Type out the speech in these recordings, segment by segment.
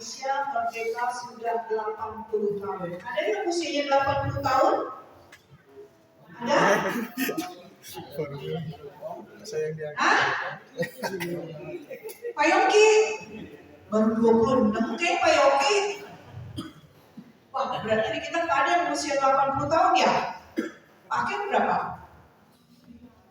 Indonesia merdeka sudah 80 tahun. Ada yang usianya 80 tahun? Ada? Hah? Pak Yogi? Baru 26 kayak Pak Yogi. Wah, berarti di kita nggak ada yang usia 80 tahun ya? Pakai berapa?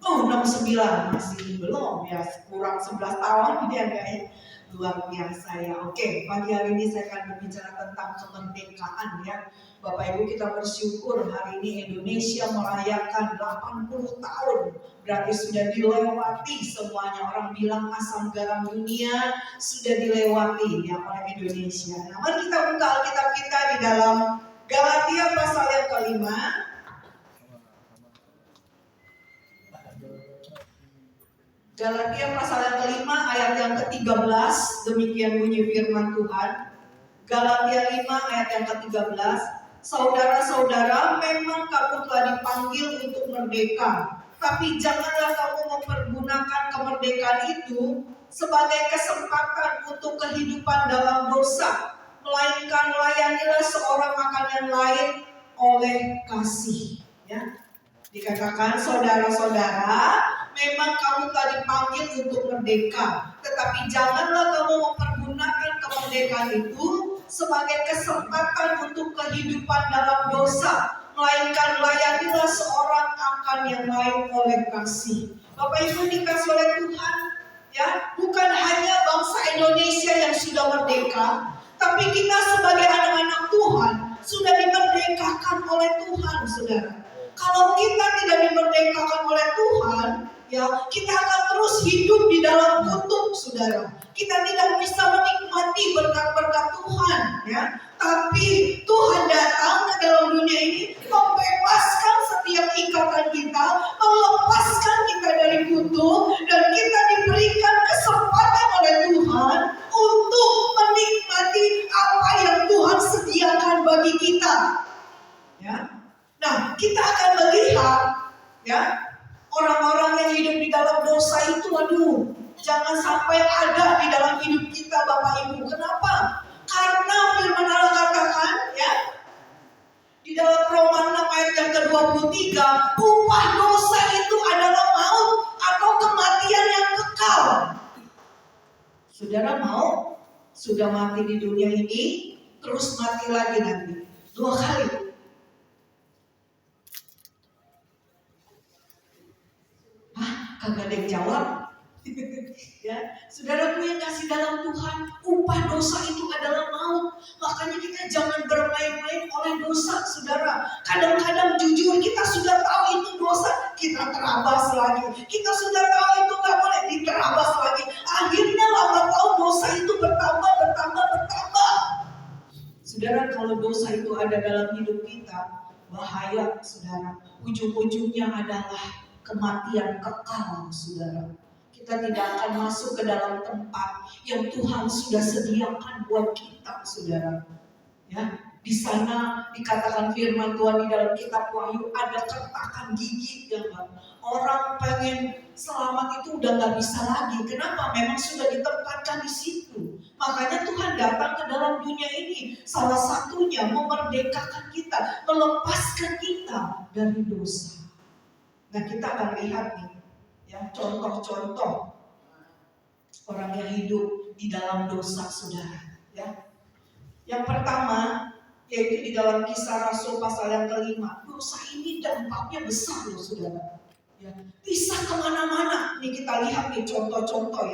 Oh, 69 masih belum ya, kurang 11 tahun dia kayaknya. Luar biasa ya. Oke, pagi hari ini saya akan berbicara tentang kemerdekaan ya. Bapak Ibu, kita bersyukur hari ini Indonesia merayakan 80 tahun. Berarti sudah dilewati semuanya. Orang bilang asam garam dunia sudah dilewati ya oleh Indonesia. Nah, mari kita buka Alkitab kita di dalam Galatia pasal yang kelima. Galatia pasal yang kelima ayat yang ke-13, demikian bunyi firman Tuhan. Galatia 5 ayat yang ke-13, saudara-saudara, memang kamu telah dipanggil untuk merdeka, tapi janganlah kamu mempergunakan kemerdekaan itu sebagai kesempatan untuk kehidupan dalam dosa, melainkan layanilah seorang akan yang lain oleh kasih. Ya, dikatakan saudara-saudara, memang kamu telah dipanggil untuk merdeka, tetapi janganlah kamu mempergunakan kemerdekaan itu sebagai kesempatan untuk kehidupan dalam dosa, melainkan layanilah seorang akan yang lain oleh kasih. Bapak Ibu dikasih oleh Tuhan, ya, bukan hanya bangsa Indonesia yang sudah merdeka, tapi kita sebagai anak-anak Tuhan sudah dimerdekakan oleh Tuhan, saudara. Kalau kita tidak dimerdekakan oleh Tuhan, ya, kita akan terus hidup di dalam kutuk, saudara. Kita tidak bisa menikmati berkat-berkat Tuhan, ya. Tapi Tuhan datang ke dalam dunia ini membebaskan setiap ikatan kita, melepaskan kita dari kutuk, dan kita diberikan kesempatan oleh Tuhan untuk menikmati apa yang Tuhan sediakan bagi kita, ya. Nah, kita akan melihat, ya, orang-orang yang hidup di dalam dosa itu, aduh, jangan sampai ada di dalam hidup kita, Bapak Ibu. Kenapa? Karena firman Allah katakan, ya, di dalam Roma 6 ayat yang ke-23, upah dosa itu adalah maut atau kematian yang kekal. Saudara mau sudah mati di dunia ini, terus mati lagi nanti 2 kali. Kagak ada yang jawab. Ya, saudaraku yang kasih dalam Tuhan, upah dosa itu adalah maut. Makanya kita jangan bermain-main oleh dosa, saudara. Kadang-kadang jujur kita sudah tahu itu dosa, kita terabas lagi. Kita sudah tahu itu nggak boleh, diterabas lagi. Akhirnya lama tahu dosa itu bertambah. Saudara, kalau dosa itu ada dalam hidup kita, bahaya, saudara. Ujung-ujungnya adalah kematian kekal, saudara. Kita tidak akan masuk ke dalam tempat yang Tuhan sudah sediakan buat kita, saudara. Ya, di sana dikatakan firman Tuhan di dalam kitab Wahyu ada kertakan gigi, ya kan? Orang pengen selamat itu udah nggak bisa lagi. Kenapa? Memang sudah ditempatkan di situ. Makanya Tuhan datang ke dalam dunia ini. Salah satunya memerdekakan kita, melepaskan kita dari dosa. Nah, kita akan lihat nih, ya, contoh-contoh orang yang hidup di dalam dosa, saudara. Ya, yang pertama yaitu di dalam Kisah Rasul pasal yang kelima. Dosa ini dampaknya besar, loh, saudara. Ya, bisa kemana-mana. Nih kita lihat nih contoh-contoh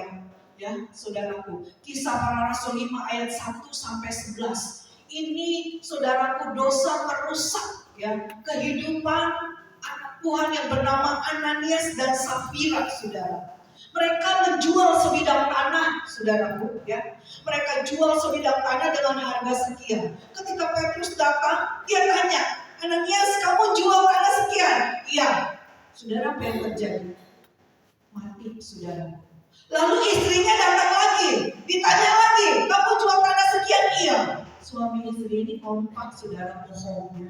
ya, saudaraku. Kisah Para Rasul 5 ayat 1 sampai 11. Ini, saudaraku, dosa merusak, ya, kehidupan Tuhan yang bernama Ananias dan Safira, saudara. Mereka menjual sebidang tanah, saudaraku, ya. Mereka jual sebidang tanah dengan harga sekian. Ketika Petrus datang, dia tanya, Ananias, kamu jual tanah sekian? Iya. Saudara, apa yang terjadi? Mati, saudara. Lalu istrinya datang lagi, ditanya lagi, kamu jual tanah sekian? Iya. Suami istri ini kompak, saudara, bohongnya.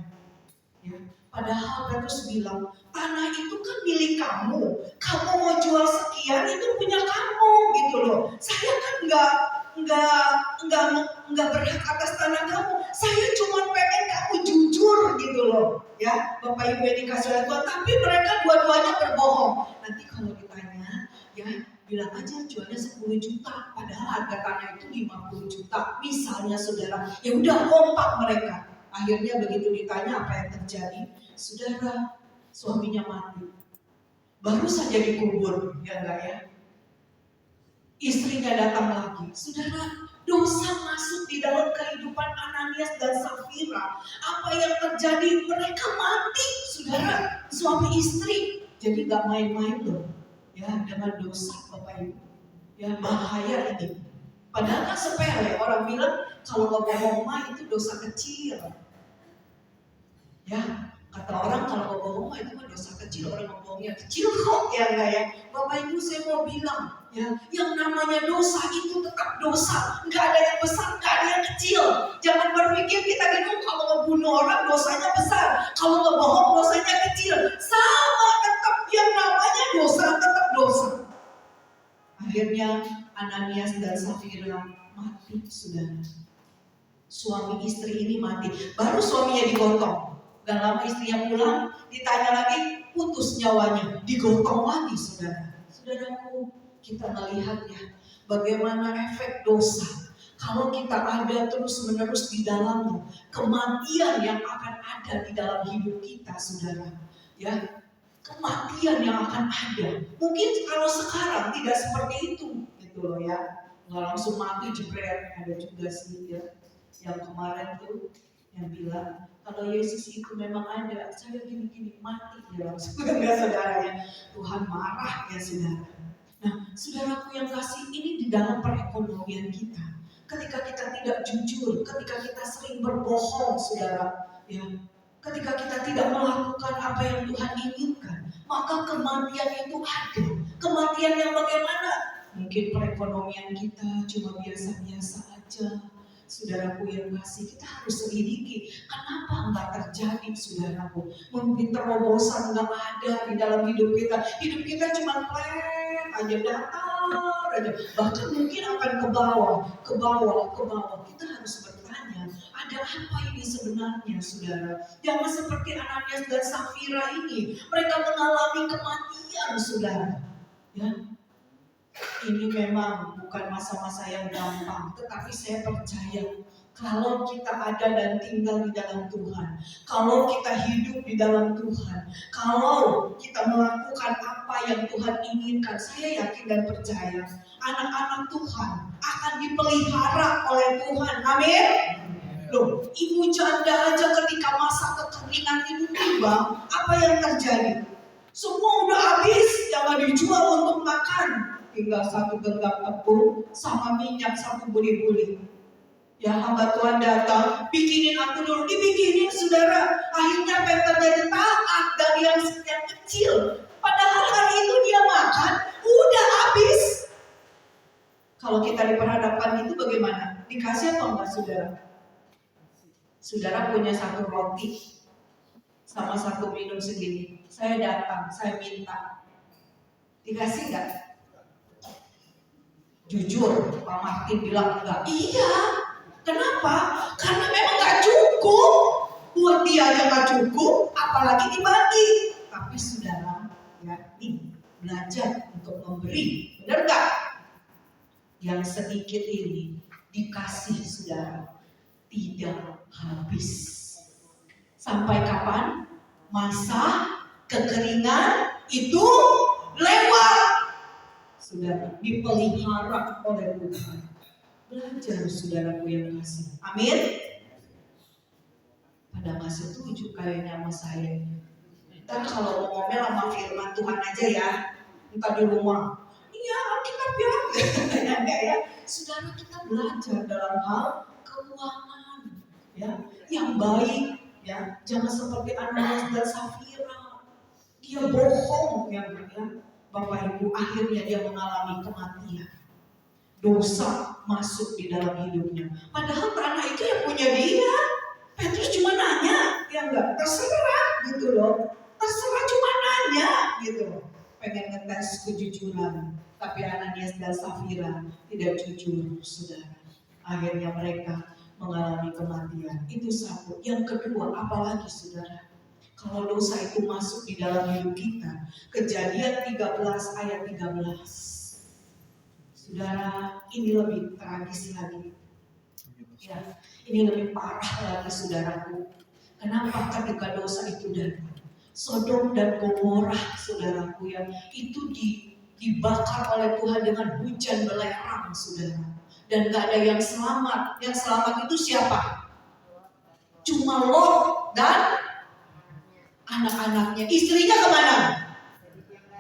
Ya. Padahal Petrus bilang, tanah itu kan milik kamu. Kamu mau jual sekian, itu punya kamu, gitu loh. Saya kan enggak berhak atas tanah kamu. Saya cuma pengen kamu jujur gitu loh. Ya, Bapak Ibu yang dikasih oleh Tuhan, tapi mereka dua-duanya berbohong. Nanti kalau ditanya, ya bilang aja jualnya 10 juta, padahal harga tanah itu 50 juta. Misalnya saudara, ya udah kompak mereka. Akhirnya begitu ditanya apa yang terjadi, saudara, suaminya mati. Baru saja dikubur, ya enggak ya? Istrinya datang lagi. Saudara, dosa masuk di dalam kehidupan Ananias dan Safira. Apa yang terjadi? Mereka mati, saudara, suami istri. Jadi gak main-main loh, ya, dengan dosa Bapak Ibu. Ya, bahaya ini. Padahal kan sepele. Orang bilang kalau ngebohong mah itu dosa kecil. Ya, kata orang kalau ngebohong itu mah dosa kecil, orang ngebohongnya kecil kok, ya enggak ya? Bapak Ibu, saya mau bilang, ya, yang namanya dosa itu tetap dosa. Enggak ada yang besar, enggak ada yang kecil. Jangan berpikir kita bingung kalau ngebunuh orang dosanya besar, kalau ngebohong dosanya kecil. Sama, tetap yang namanya dosa tetap dosa. Akhirnya Ananias dan Safira mati, saudara. Suami istri ini mati. Baru suaminya digotong. Gak lama istrinya pulang, ditanya lagi, putus nyawanya, digotong lagi, saudara. Saudaraku, kita melihat ya, bagaimana efek dosa. Kalau kita ada terus-menerus di dalamnya, kematian yang akan ada di dalam hidup kita, saudara. Ya, kematian yang akan ada. Mungkin kalau sekarang tidak seperti itu, gitu loh ya. Nggak langsung mati jebret, ada juga sih ya. Yang kemarin tuh yang bilang, kalau Yesus itu memang ada, saya gini-gini mati ya langsung. Enggak, saudara ya. Tuhan marah ya saudara. Nah, saudaraku yang kasih, ini di dalam perekonomian kita. Ketika kita tidak jujur, ketika kita sering berbohong, saudara, ya, ketika kita tidak melakukan apa yang Tuhan inginkan, maka kematian itu ada. Kematian yang bagaimana? Mungkin perekonomian kita cuma biasa-biasa aja. Saudaraku yang kasih, kita harus selidiki kenapa enggak terjadi, saudaraku. Mungkin terobosan enggak ada di dalam hidup kita. Hidup kita cuma flat aja, datar aja. Bahkan mungkin akan ke bawah. Kita harus bertanya, ada apa ini sebenarnya, saudara? Jangan seperti Ananias dan Safira ini, mereka mengalami kematian, saudara. Ya. Ini memang bukan masa-masa yang gampang, tetapi saya percaya kalau kita ada dan tinggal di dalam Tuhan, kalau kita hidup di dalam Tuhan, kalau kita melakukan apa yang Tuhan inginkan, saya yakin dan percaya anak-anak Tuhan akan dipelihara oleh Tuhan. Amin. Loh, ibu janda aja ketika masa kekeringan itu tiba, apa yang terjadi? Semua udah habis, jangan dijual untuk makan. Tinggal satu genggam tepung sama minyak satu buli-buli. Ya, hamba Tuhan datang, bikinin aku dulu, dibikinin, saudara. Akhirnya apa yang terjadi? Taat dari yang kecil. Padahal hari itu dia makan, udah habis. Kalau kita diperhadapkan itu bagaimana? Dikasih atau enggak, saudara? Saudara punya satu roti sama satu minum segini. Saya datang, saya minta. Dikasih enggak? Jujur, Pak Martin bilang enggak. Iya, kenapa? Karena memang gak cukup. Buat dia aja gak cukup, apalagi dibagi. Tapi saudara, ya, nih, belajar untuk memberi. Benar gak? Yang sedikit ini dikasih, saudara, tidak habis. Sampai kapan? Masa kekeringan itu lewat. Saudara, dipelihara oleh Tuhan. Belajar, saudaraku yang kasih. Amin. Pada nggak setuju kayaknya sama saya. Ntar kalau mau ngomel sama firman Tuhan aja ya. Ntar di rumah, iya kita biar enggak ya. Saudara, kita belajar dalam hal keuangan, ya, yang baik, ya. Jangan seperti Ananias dan Safira. Dia bohong, ya. Bapak Ibu, akhirnya dia mengalami kematian. Dosa masuk di dalam hidupnya. Padahal tanah itu yang punya dia. Petrus cuma nanya, ya enggak, terserah gitu loh. Terserah cuma nanya gitu loh. Pengen ngetes kejujuran. Tapi Ananias dan Safira tidak jujur, saudara. Akhirnya mereka mengalami kematian. Itu satu. Yang kedua, apalagi saudara? Kalau dosa itu masuk di dalam hidup kita. Kejadian 13 ayat 13. Saudara, ini lebih tragis lagi. Ya, ini lebih parah lagi saudaraku. Kenapa? Ketika dosa itu datang. Sodom dan Gomora, saudaraku, ya, itu dibakar oleh Tuhan dengan hujan belerang, saudara. Dan gak ada yang selamat. Yang selamat itu siapa? Cuma Lot dan anak-anaknya. Istrinya kemana?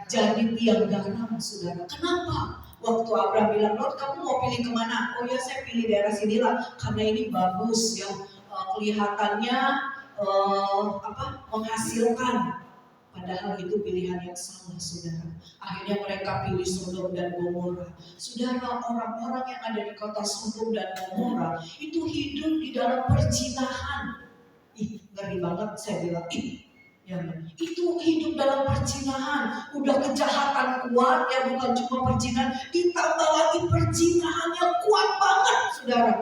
Jadi tiang garam, saudara. Kenapa? Waktu Abraham bilang, Lot, kamu mau pilih kemana? Oh ya, saya pilih daerah sinilah karena ini bagus, yang kelihatannya menghasilkan. Padahal itu pilihan yang salah, saudara. Akhirnya mereka pilih Sodom dan Gomora. Saudara, orang-orang yang ada di kota Sodom dan Gomora itu hidup di dalam perzinahan. Ngeri banget saya bilang. Ya, itu hidup dalam perzinahan. Udah kejahatan kuat, ya bukan cuma perzinahan, ditambah lagi perzinahan yang kuat banget, saudara.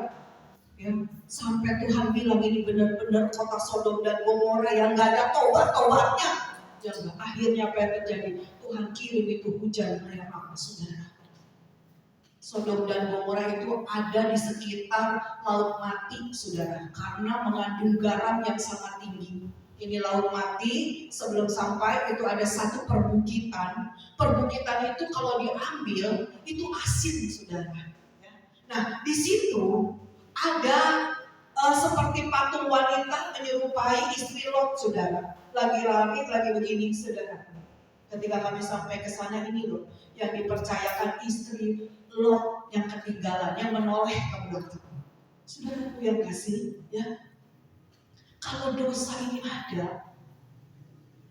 Ya, sampai Tuhan bilang ini benar-benar kota Sodom dan Gomora yang gak ada tobat-tobatnya. Jangan. Akhirnya apa yang terjadi? Tuhan kirim itu hujan belerang, saudara. Sodom dan Gomora itu ada di sekitar Laut Mati, saudara, karena mengandung garam yang sangat tinggi. Ini Laut Mati, sebelum sampai itu ada satu perbukitan. Perbukitan itu kalau diambil itu asin, saudara. Nah, di situ ada seperti patung wanita menyerupai istri Lot, saudara. Lagi-lagi begini, saudara. Ketika kami sampai ke sana, ini loh yang dipercayakan istri Lot yang ketinggalan, yang menoleh ke belakang. Saudaraku yang kasih, ya. Kalau dosa ini ada,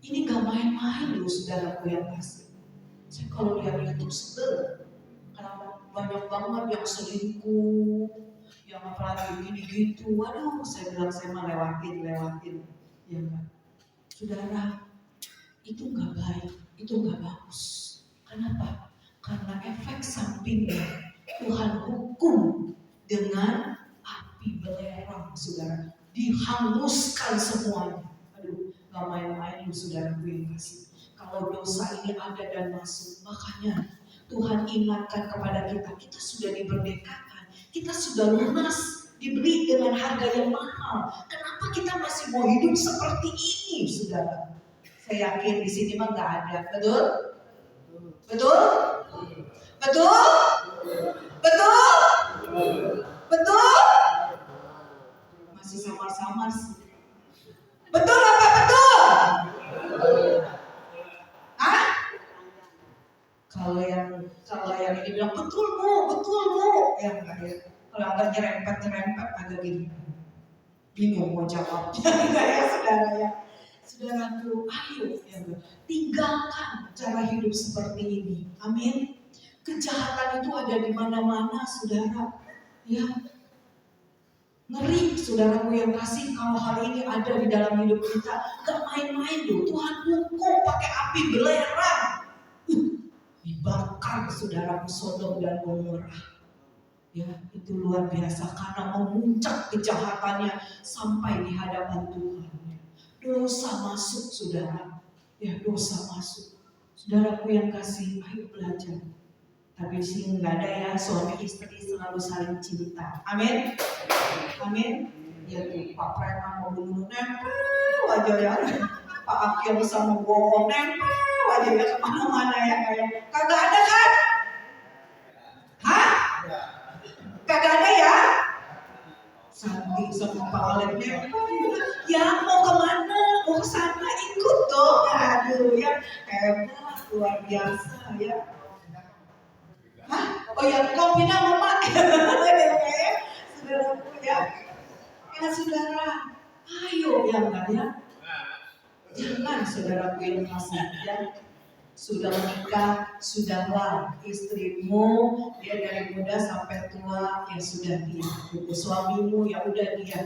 ini gak main-main loh, saudaraku yang kasih. Saya kalau lihat YouTube sebel, karena banyak banget yang selingkuh, yang apalagi gini gitu. Waduh, saya bilang saya mah lewatin, ya kan. Saudara, itu gak baik, itu gak bagus. Kenapa? Karena efek sampingnya Tuhan hukum dengan api belerang, saudara. Dihanguskan semuanya. Aduh, gak main-main saudara yang kasih. Kalau dosa ini ada dan masuk, makanya Tuhan ingatkan kepada kita, kita sudah diberdekakan, kita sudah lunas, dibeli dengan harga yang mahal. Kenapa kita masih mau hidup seperti ini, saudara? Saya yakin di sini mah nggak ada, betul? Betul? Betul? Betul? Betul? Masih samar-samar sih. Betul apa betul? Hah? Kalau yang ini bilang betul bu, ya enggak ya. Kalau agak nyerempet agak gini, bingung mau jawab. Ya saudara ya. Saudaraku, ayo ya, tinggalkan cara hidup seperti ini. Amin. Kejahatan itu ada di mana-mana, saudara. Ya, ngeri, saudaraku yang kasih, kalau hal ini ada di dalam hidup kita, gak main-main loh. Tuhan hukum pakai api belerang. Dibakar, saudaraku, Sodom dan Gomora. Ya, itu luar biasa karena memuncak kejahatannya sampai di hadapan Tuhan. Dosa masuk, saudara. Ya, dosa masuk. Saudaraku yang kasih, ayo belajar. Tapi di sini nggak ada ya, suami istri selalu saling cinta. Amin. Amin. Ya tuh, Pak Preman mau bunuh nempel aja ya. Pak Akhil bisa membohong nempel aja ya kemana-mana ya kayak. Kagak ada kan? Hah? Kagak ada ya? Santi sama Pak Alek nempel. Ya mau kemana? Mau ke sana ikut dong. Aduh ya, hebat, luar biasa ya. Hah? Oh ya, kau pindah mama. Saudaraku ya. Ya saudara, ayo ya enggak ya. Jangan saudaraku yang kasih ya. Sudah menikah, sudahlah istrimu dia dari muda sampai tua ya sudah dia. Suamimu ya udah dia.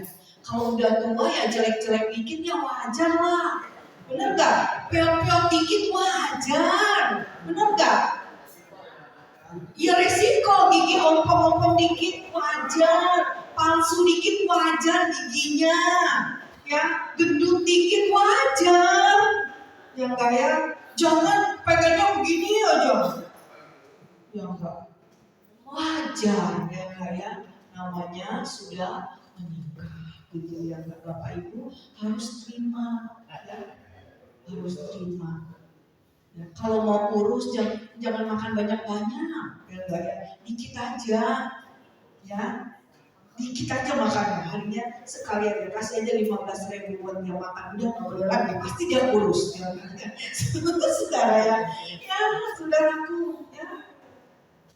Kalau udah tua ya jelek-jelek dikit ya wajar lah. Bener gak? Peot-peot dikit wajar. Bener gak? Ya resiko, gigi ompong-ompong dikit wajar, palsu dikit wajar giginya, ya gendut dikit wajar, yang kayak jangan pengennya begini aja, yang enggak wajar, ya kayak namanya sudah menikah, gitu ya Bapak Ibu harus terima, ya harus terima. Ya, kalau mau kurus jangan makan banyak-banyak, ya enggak ya, dikit aja, ya dikit aja makannya, harinya sekali aja, kasih aja 15.000 buat dia makan, udah nggak boleh lagi, pasti dia kurus, ya, saudara ya, ya saudaraku, ya,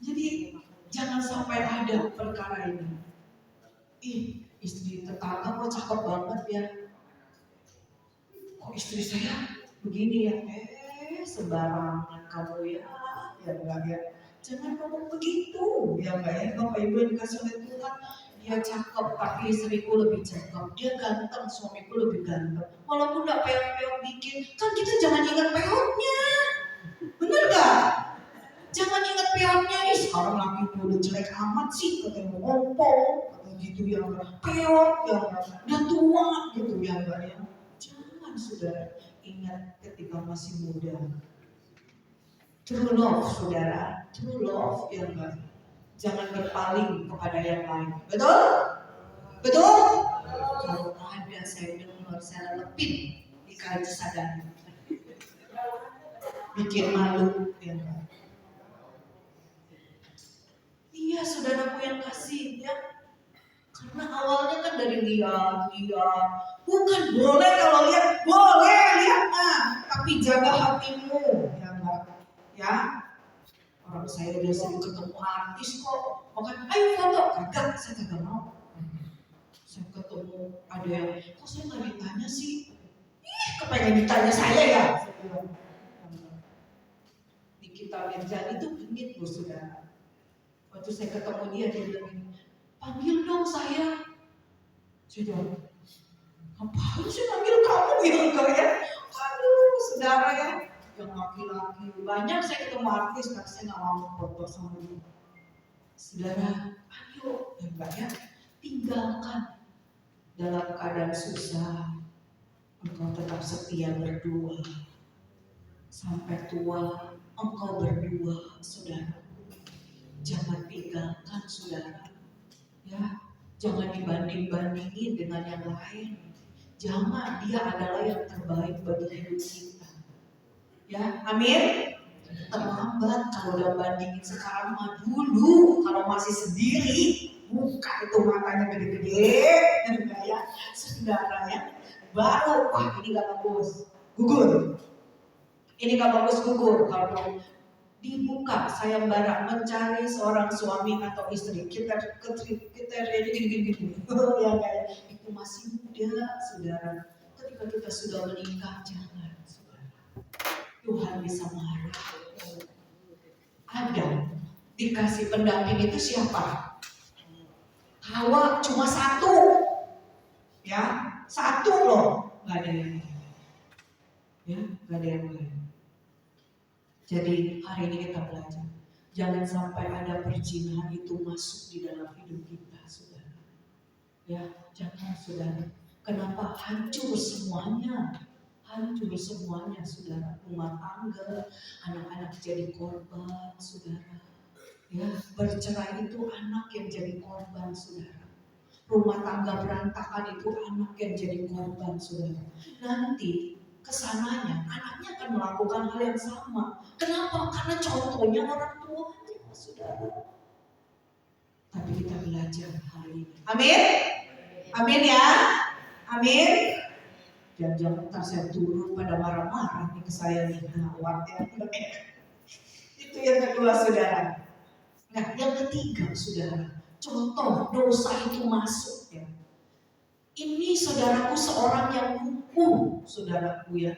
jadi jangan sampai ada perkara ini, istri tetangga kok cakep banget ya, kok istri saya begini ya, sembarangan kamu ya enggak ya, jangan ngomong begitu, ya enggak ya, Bapak Ibu yang dikasih oleh Tuhan, dia cakep tapi istriku lebih cakep, dia ganteng suamiku lebih ganteng, walaupun enggak peot-peot dikit, kan kita jangan ingat peotnya, bener gak? Jangan ingat peotnya, sekarang lakiku udah jelek amat sih, katanya ngompong, katanya gitu ya enggak, peot ya enggak, udah tua gitu ya enggak ya, jangan saudara. Ingat ketika masih muda, true love saudara, true love ya enggak, jangan berpaling kepada yang lain, betul? Betul? Kalau ada saya dengar, saya lepin di kali sadar, bikin malu ya enggak? Iya saudaraku yang kasih ya, karena awalnya kan dari lihat, bukan boleh kalau lihat, boleh lihat tapi jaga hatimu, ya enggak? Ya, orang saya udah sering ketemu artis kok, makanya ayo foto, kagak, saya kagak mau. Saya ketemu ada yang, kok saya nggak ditanya sih? Kepengen ditanya saya ya. Di kitab Mirjani itu genit loh saudara. Waktu saya ketemu dia bilang ini, panggil dong saya. Saya jawab, ngapain sih panggil kamu gitu ya? Aduh saudara ya, yang laki-laki banyak saya ketemu artis tapi saya nggak mau foto sama dia. Saudara, ayo ya enggak ya, tinggalkan dalam keadaan susah, engkau tetap setia berdua sampai tua, engkau berdua saudara, jangan tinggalkan saudara, ya jangan dibanding-bandingin dengan yang lain, jangan, dia adalah yang terbaik bagi hidup kita. Ya, amin. Terlambat kalau udah bandingin sekarang mah, dulu kalau masih sendiri buka itu matanya gede-gede, enggak ya, saudara ya, baru wah ini gak bagus, gugur, ini gak bagus, gugur. Kalau dibuka sayembara mencari seorang suami atau istri, kita gini ya kayak itu masih muda saudara. Ketika kita sudah menikah, jangan saudara, Tuhan bisa marah. Adam dikasih pendamping itu siapa? Hawa cuma satu, ya satu loh, nggak ada yang lain, ya nggak ada yang lain. Jadi hari ini kita belajar, jangan sampai ada perzinahan itu masuk di dalam hidup kita, saudara. Ya jangan saudara. Kenapa? Hancur semuanya, saudara. Rumah tangga, anak-anak jadi korban, saudara. Ya bercerai itu anak yang jadi korban, saudara. Rumah tangga berantakan itu anak yang jadi korban, saudara. Nanti kesananya anaknya akan melakukan hal yang sama. Kenapa? Karena contohnya orang tuanya, saudara. Tapi kita belajar hari ini. Amin? Amin ya? Amin? Jangan ntar saya turun pada marah-marah nih ke saya nih. Itu yang kedua saudara. Nah yang ketiga saudara, contoh dosa itu masuk ya. Ini saudaraku seorang yang lumpuh, saudaraku ya.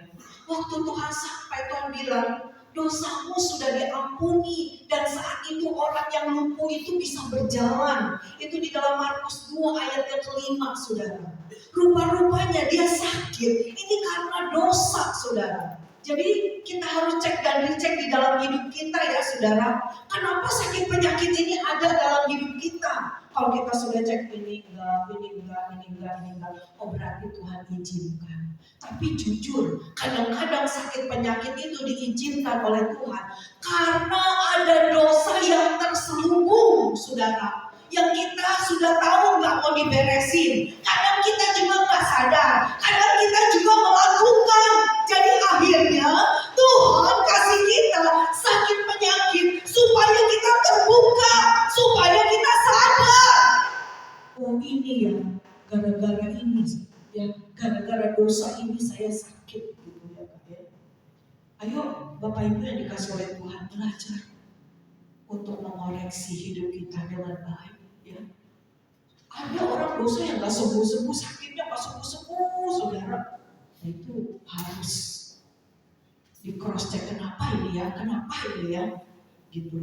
Waktu Tuhan sampai, Tuhan bilang, dosamu sudah diampuni, dan saat itu orang yang lumpuh itu bisa berjalan. Itu di dalam Markus 2 ayat yang kelima, saudara. Rupa-rupanya dia sakit, ini karena dosa, saudara. Jadi kita harus cek dan dicek di dalam hidup kita ya saudara. Kenapa sakit penyakit ini ada dalam hidup kita? Kalau kita sudah cek ini enggak, oh berarti Tuhan izinkan. Tapi jujur, kadang-kadang sakit penyakit itu diizinkan oleh Tuhan karena ada dosa yang terselubung, saudara. Yang kita sudah tahu nggak mau diberesin. Kadang kita juga nggak sadar. Kadang kita juga melakukan. Jadi akhirnya Tuhan kasih kita sakit penyakit supaya kita terbuka, supaya kita sadar. Oh ini ya, gara-gara ini ya, gara-gara dosa ini saya sakit gitu ya Pak ya. Ayo Bapak Ibu yang dikasih oleh Tuhan belajar untuk mengoreksi hidup kita dengan baik ya. Ada orang dosa yang gak sembuh-sembuh, sakitnya gak sembuh-sembuh saudara. Nah itu harus di cross check, kenapa ini ya gitu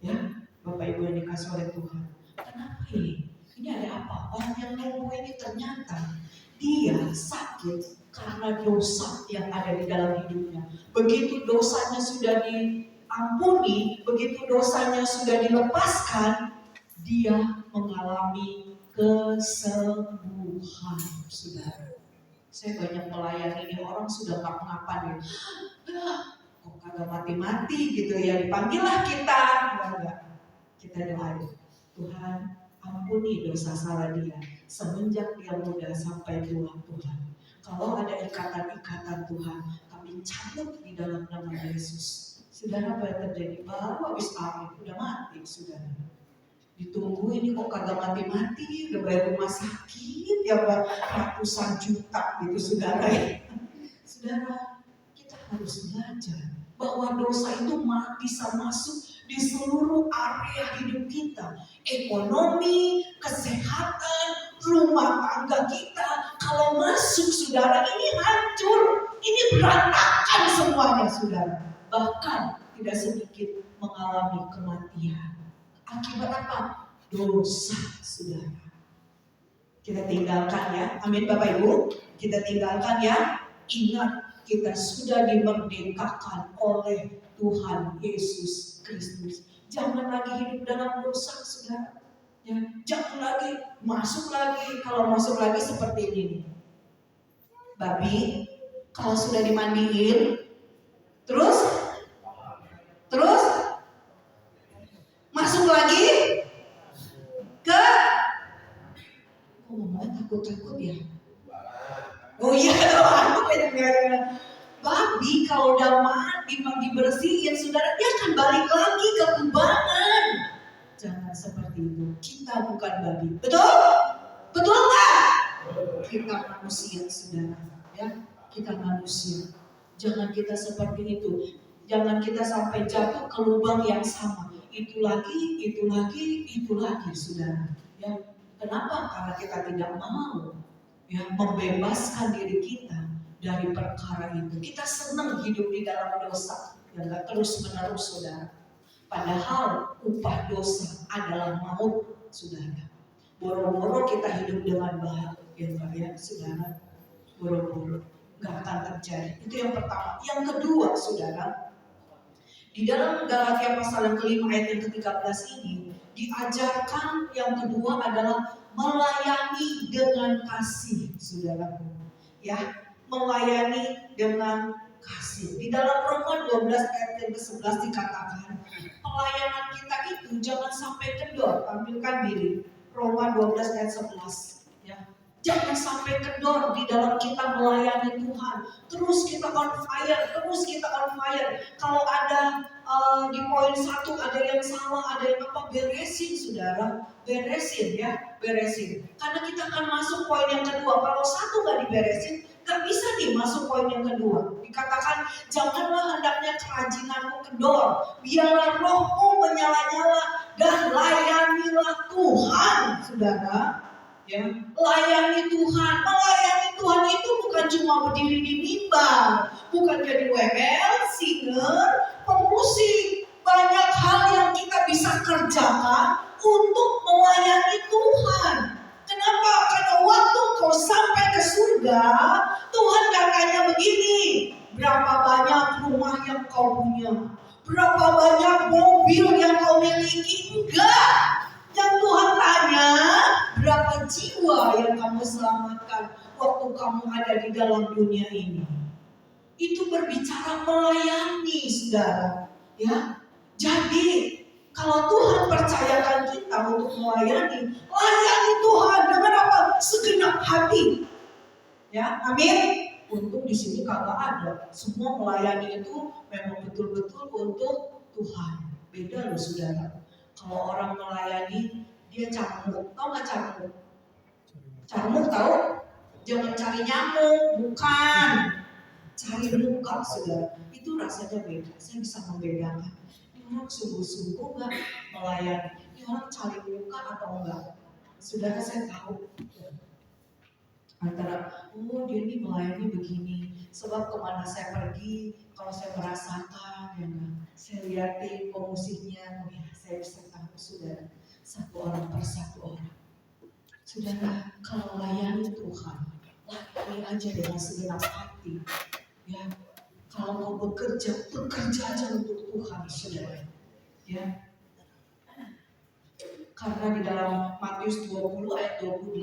ya Bapak Ibu yang dikasih oleh Tuhan. Kenapa ini? Ini ada apa? Orang yang lumpuh ini ternyata dia sakit karena dosa yang ada di dalam hidupnya. Begitu dosanya sudah diampuni, begitu dosanya sudah dilepaskan, dia mengalami kesembuhan, saudara. Saya banyak melayani ini orang sudah ngap-ngapan ya. Kok kagak mati-mati gitu ya, dipanggillah kita. Enggak. Kita doain, Tuhan ampuni dosa salah dia semenjak dia muda sampai tua Tuhan. Kalau ada ikatan-ikatan Tuhan, kami cabut di dalam nama Yesus. Saudara, apa yang terjadi? Baru habis amin, udah mati saudara. Ditunggu ini kok kagak mati-mati, udah bayar rumah sakit ya ratusan juta gitu saudara ya. Saudara, kita harus belajar bahwa dosa itu bisa masuk di seluruh area hidup kita. Ekonomi, kesehatan, rumah tangga kita. Kalau masuk saudara, ini hancur, ini berantakan semuanya saudara. Bahkan tidak sedikit mengalami kematian. Akibat apa? Dosa saudara. Kita tinggalkan ya. Amin Bapak Ibu. Kita tinggalkan ya. Ingat, kita sudah dimerdekakan oleh Tuhan Yesus Kristus. Jangan lagi hidup dalam dosa saudara. Ya, jangan lagi masuk lagi. Kalau masuk lagi seperti ini. Babi, kalau sudah dimandiin, terus masuk lagi ke, ngomongnya takut-takut ya. Oh iya, aku pengen babi kalau udah mandi bersihin, saudara dia akan balik lagi ke kubangan. Jangan seperti itu. Kita bukan babi, betul? Betul nggak? Kita manusia, saudara. Ya, kita manusia. Jangan kita seperti itu. Jangan kita sampai jatuh ke lubang yang sama. Itu lagi, saudara. Ya, kenapa? Karena kita tidak mau ya membebaskan diri kita dari perkara itu. Kita senang hidup di dalam dosa yang gak terus menerus saudara. Padahal upah dosa adalah maut saudara. Boro-boro kita hidup dengan baik ya saudara. Boro-boro gak akan terjadi. Itu yang pertama. Yang kedua saudara, di dalam Galatia pasal yang kelima ayat yang ke-13 ini diajarkan yang kedua adalah melayani dengan kasih, saudaraku. Ya, melayani dengan kasih. Di dalam Roma 12 ayat yang ke-11 dikatakan, pelayanan kita itu jangan sampai kendor. Tampilkan diri. Roma 12 ayat 11. Ya. Jangan sampai kendor di dalam kita melayani Tuhan. Terus kita on fire. Kalau ada di poin 1 ada yang salah, ada yang apa, beresin saudara. Beresin. Karena kita akan masuk poin yang kedua. Kalau satu gak diberesin, gak bisa nih masuk poin yang kedua. Dikatakan, janganlah hendaknya kerajinanmu kendor. Biarlah rohmu menyala-nyala dan layanilah Tuhan, saudara. Ya, layani Tuhan. Melayani Tuhan itu bukan cuma berdiri di mimbar, bukan jadi WL, singer, pemusik. Banyak hal yang kita bisa kerjakan untuk melayani Tuhan. Kenapa? Karena waktu kau sampai ke surga, Tuhan gak tanya begini, berapa banyak kau punya? Berapa banyak mobil yang kau miliki? Enggak. Yang Tuhan tanya, berapa jiwa yang kamu selamatkan waktu kamu ada di dalam dunia ini? Itu berbicara melayani, saudara. Ya, jadi kalau Tuhan percayakan kita untuk melayani, layani Tuhan dengan apa? Segenap hati. Ya, amin. Untung di sini kagak ada. Semua melayani itu memang betul-betul untuk Tuhan. Beda loh, saudara. Kalau orang melayani, dia camuk. Tahu nggak camuk? Camuk tahu? Jangan cari nyamuk, bukan. Cari muka, saudara. Itu rasanya beda. Saya bisa membedakan. Ini orang sungguh-sungguh nggak melayani. Ini orang cari muka atau enggak? Saudara, saya tahu. Antara, oh dia ini melayani begini, sebab kemana saya pergi, kalau saya merasakan, ya kan, saya lihatin pemusiknya, oh ya saya bisa tahu, saudara, satu orang per satu orang. Saudara, kalau layani Tuhan, layani aja dengan segenap hati, ya. Kalau mau bekerja aja untuk Tuhan, saudara, ya. Karena di dalam Matius 20 ayat 28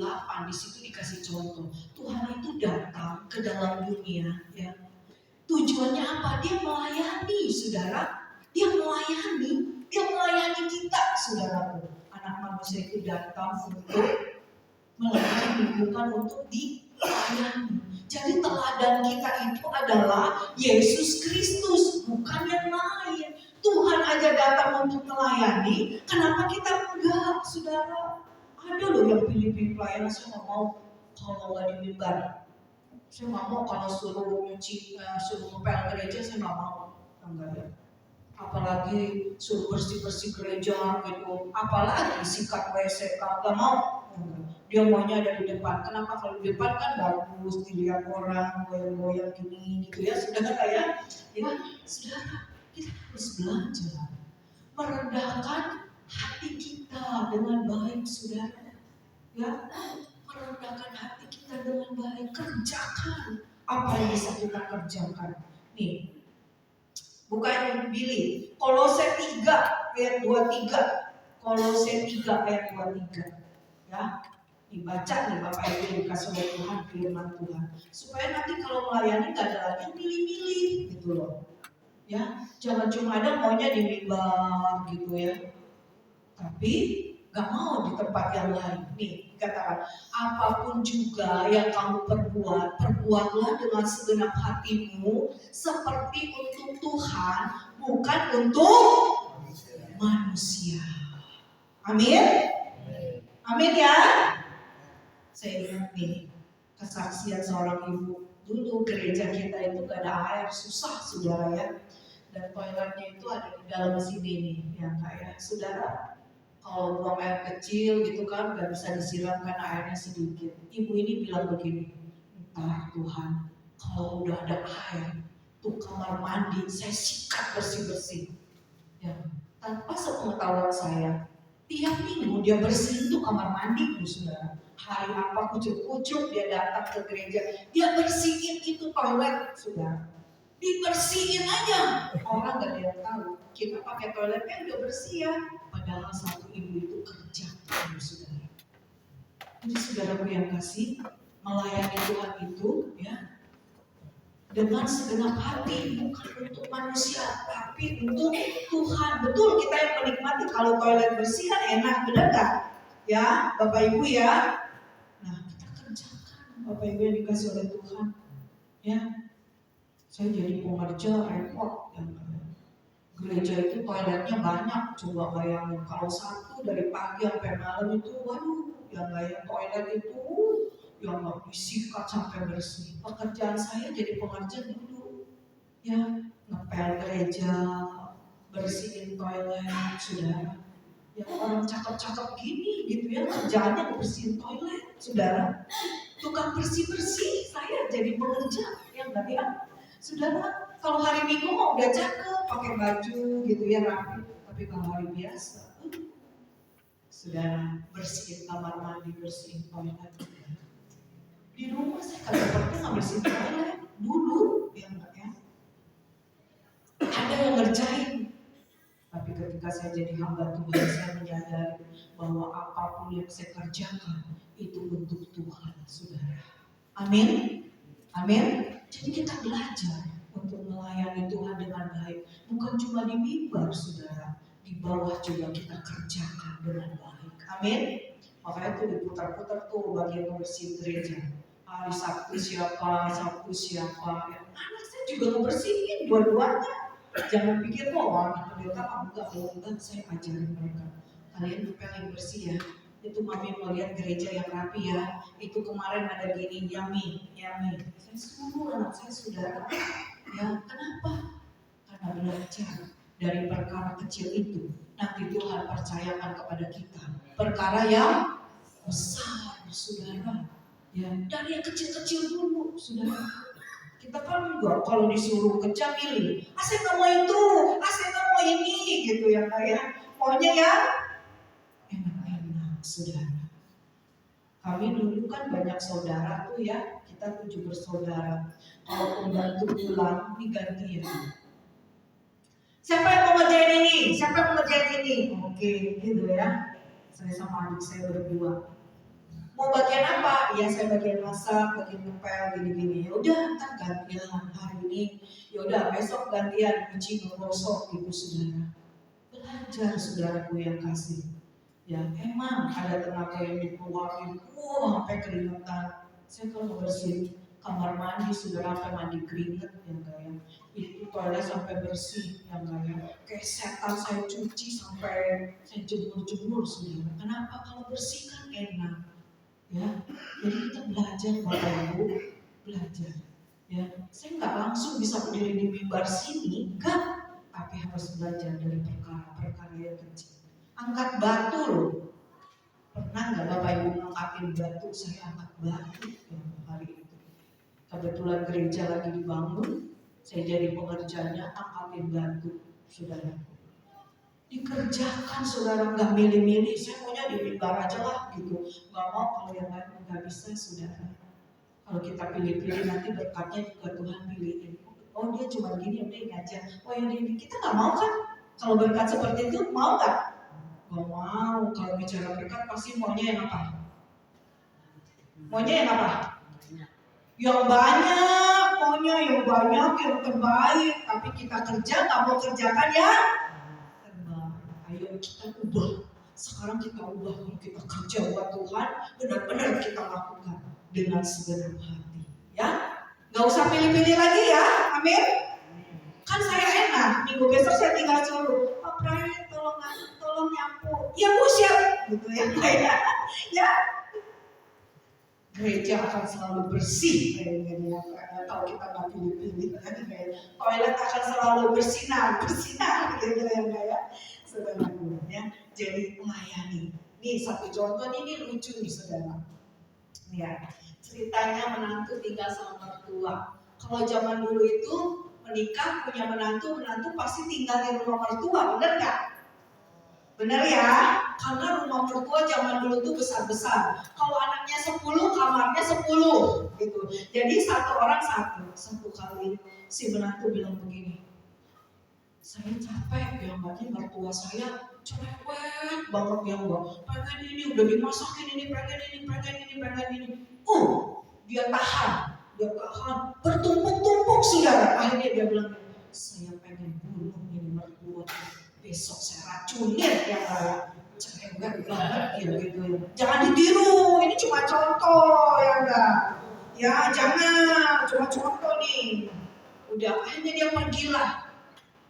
di situ dikasih contoh. Tuhan itu datang ke dalam dunia, ya. Tujuannya apa? Dia melayani, saudara. Dia melayani kita, saudaraku. Anak manusia itu datang untuk melayani, bukan untuk dilayani. Jadi teladan kita itu adalah Yesus Kristus, bukan yang lain. Tuhan aja datang untuk melayani, kenapa kita enggak, saudara? Ada loh yang pilih-pilih pelayanan, saya nggak mau kalau nggak di mimbar. Saya nggak mau kalau suruh nyuci, suruh ngepel gereja, saya nggak mau. Enggak ya. Apalagi suruh bersih-bersih gereja gitu, apalagi sikat WC, nggak mau. Dia maunya ada di depan. Kenapa? Kalau di depan kan bagus, dilihat orang goyang-goyang gini gitu ya, saudara ya. Ya, saudara. Kita harus belajar merendahkan hati kita dengan baik, saudara. Ya, merendahkan hati kita dengan baik. Kerjakan apa yang bisa kita kerjakan. Nih, bukan Billy. Kolose 3 ayat 23. Kolose 3 ayat 23. Ya, dibaca nih Bapak Ibu dikasih oleh Tuhan firman Tuhan. Supaya nanti kalau melayani gak ada lagi yang milih-milih gitu loh. Ya, jangan cuma ada maunya di mimbar gitu ya, tapi gak mau di tempat yang lain. Nih katakan, apapun juga yang kamu perbuat, perbuatlah dengan segenap hatimu seperti untuk Tuhan, bukan untuk manusia. Amin. Amin ya. Saya ingat nih kesaksian seorang ibu. Dulu gereja kita itu gak ada air, susah, saudara ya. Dan toiletnya itu ada di dalam sini nih, ya kayak saudara. Kalau buang air kecil gitu kan, gak bisa disiram karena airnya sedikit. Ibu ini bilang begini, entah Tuhan, kalau udah ada air, tuh kamar mandi saya sikat bersih-bersih. Ya, tanpa sepengetahuan saya, tiap minggu dia bersihin tuh kamar mandi, saudara. Hari apa kucuk-kucuk dia datang ke gereja, dia bersihin itu toilet, saudara. Dibersihin aja, orang gak ada yang tahu. Kita pakai toiletnya udah bersih ya, padahal satu ibu itu kerja, saudara. Jadi saudaraku yang kasih, melayani Tuhan itu ya dengan segenap hati, bukan untuk manusia, tapi untuk Tuhan. Betul, kita yang menikmati kalau toilet bersih kan enak, benar gak? Ya, Bapak Ibu ya. Nah, kita kerjakan Bapak Ibu yang dikasih oleh Tuhan. Ya. Saya jadi pengerja repot ya. Gereja itu toiletnya banyak, coba bayangin kalau satu dari pagi sampai malam itu, waduh, yang layak toilet itu yang nggak disikat sampai bersih. Pekerjaan saya jadi pengerja dulu, ya ngepel gereja, bersihin toilet, saudara. Yang orang cakep-cakep gini gitu ya, kerjaannya bersihin toilet, saudara. Tukang bersih-bersih, saya jadi pengerja yang nggak ya. Saudara, kalau hari Minggu mau udah cakep, pakai baju gitu ya rapi. Tapi kalau hari biasa, saudara bersihin kamar mandi, bersihin toilet. Di rumah saya kagak pernah nggak bersihin toilet dulu, ya enggak ya. Ada ketika saya jadi hamba Tuhan, saya menyadari bahwa apapun yang saya kerjakan itu untuk Tuhan, saudara. Amin. Amin. Jadi kita belajar untuk melayani Tuhan dengan baik. Bukan cuma di mimbar, saudara. Di bawah juga kita kerjakan dengan baik. Amin. Makanya itu diputar-putar tuh bagian bersih gereja. Hari Sabtu siapa, Sabtu siapa. Ya, anak saya juga ngebersihin dua-duanya. Jangan pikir anak pendeta enggak, saya ajarin mereka. Kalian yang bersih ya. Itu mami mau lihat gereja yang rapi ya. Itu kemarin ada gini, yummy. Saya semua anak saya saudara. Ya, kenapa? Karena belajar dari perkara kecil itu, nanti Tuhan percayakan kepada kita perkara yang besar, saudara. Ya, dari yang kecil-kecil dulu, saudara. Kita kan juga kalau disuruh kerja milih, saya nggak mau itu, saya nggak mau ini, gitu ya kayak maunya ya enak-enak, saudara. Kami dulu kan banyak saudara tuh ya, kita 7 bersaudara. Kalau pembantu pulang, diganti ya. Siapa yang mau ngerjain ini? Siapa yang mau ngerjain ini? Oke, gitu ya. Saya sama adik saya berdua. Mau bagian apa? Ya saya bagian masak, bagian ngepel, gini-gini. Ya udah, ntar gantian hari ini. Ya udah, besok gantian nyuci ngegosok gitu, saudara. Belajar saudaraku yang kasih. Ya emang ada tenaga yang dikeluarin, sampai keringetan. Saya kalau bersihin kamar mandi, saudara, sampai mandi keringet yang kayak itu toilet sampai bersih yang kayak setan saya cuci sampai saya jemur-jemur, saudara. Kenapa? Kalau bersih kan enak. Ya, jadi kita belajar Bapak Ibu, belajar. Ya, saya nggak langsung bisa berdiri di mimbar sini, enggak, tapi harus belajar dari perkara-perkara yang kecil. Angkat batu loh. Pernah nggak Bapak Ibu ngangkatin batu? Saya angkat batu ya, hari itu. Kebetulan gereja lagi dibangun, saya jadi pengerjanya, angkatin batu, saudara. Dikerjakan, saudara, nggak milih-milih. Saya maunya di mimbar aja lah gitu. Nggak mau kalau yang lain nggak bisa, saudara. Kalau kita pilih-pilih nanti berkatnya juga Tuhan pilihin. Oh dia cuma gini, udah ini aja. Oh ini kita nggak mau kan? Kalau berkat seperti itu mau nggak? Nggak mau. Kalau bicara berkat pasti maunya yang apa? Maunya yang apa? Yang banyak, maunya yang banyak, yang terbaik. Tapi kita kerja nggak mau kerjakan ya? Ayo kita ubah. Sekarang kita ubah. Kalau kita kerja buat Tuhan, benar-benar kita lakukan dengan segenap hati. Ya, nggak usah pilih-pilih lagi ya. Amin. Kan saya enak. Minggu besok saya tinggal suruh, Pak Brian tolong nyapu. Ya Bu siap. Gitu ya. Ya. Gereja akan selalu bersih kayaknya. Kalau kita nggak pilih-pilih, toilet akan selalu bersinar gitu ya. Saudara ya, jadi melayani. Nih satu contoh ini lucu nih saudara. Ya, ceritanya menantu tinggal sama mertua. Kalau zaman dulu itu menikah punya menantu pasti tinggal di rumah mertua, benar nggak? Benar ya, karena rumah mertua zaman dulu tuh besar-besar. Kalau anaknya 10, kamarnya 10 gitu. Jadi satu orang satu kali si menantu bilang begini, saya capek ya mbaknya, mertua saya cerewet banget ya mbak. Pengen ini udah dimasakin ini, pengen ini. Dia tahan bertumpuk-tumpuk saudara. Akhirnya dia bilang, saya pengen bunuh ini mertua. Besok saya racunin yang cerewet banget ya gitu ya. Jangan ditiru, ini cuma contoh ya enggak. Ya jangan, cuma contoh nih. Udah akhirnya dia pergilah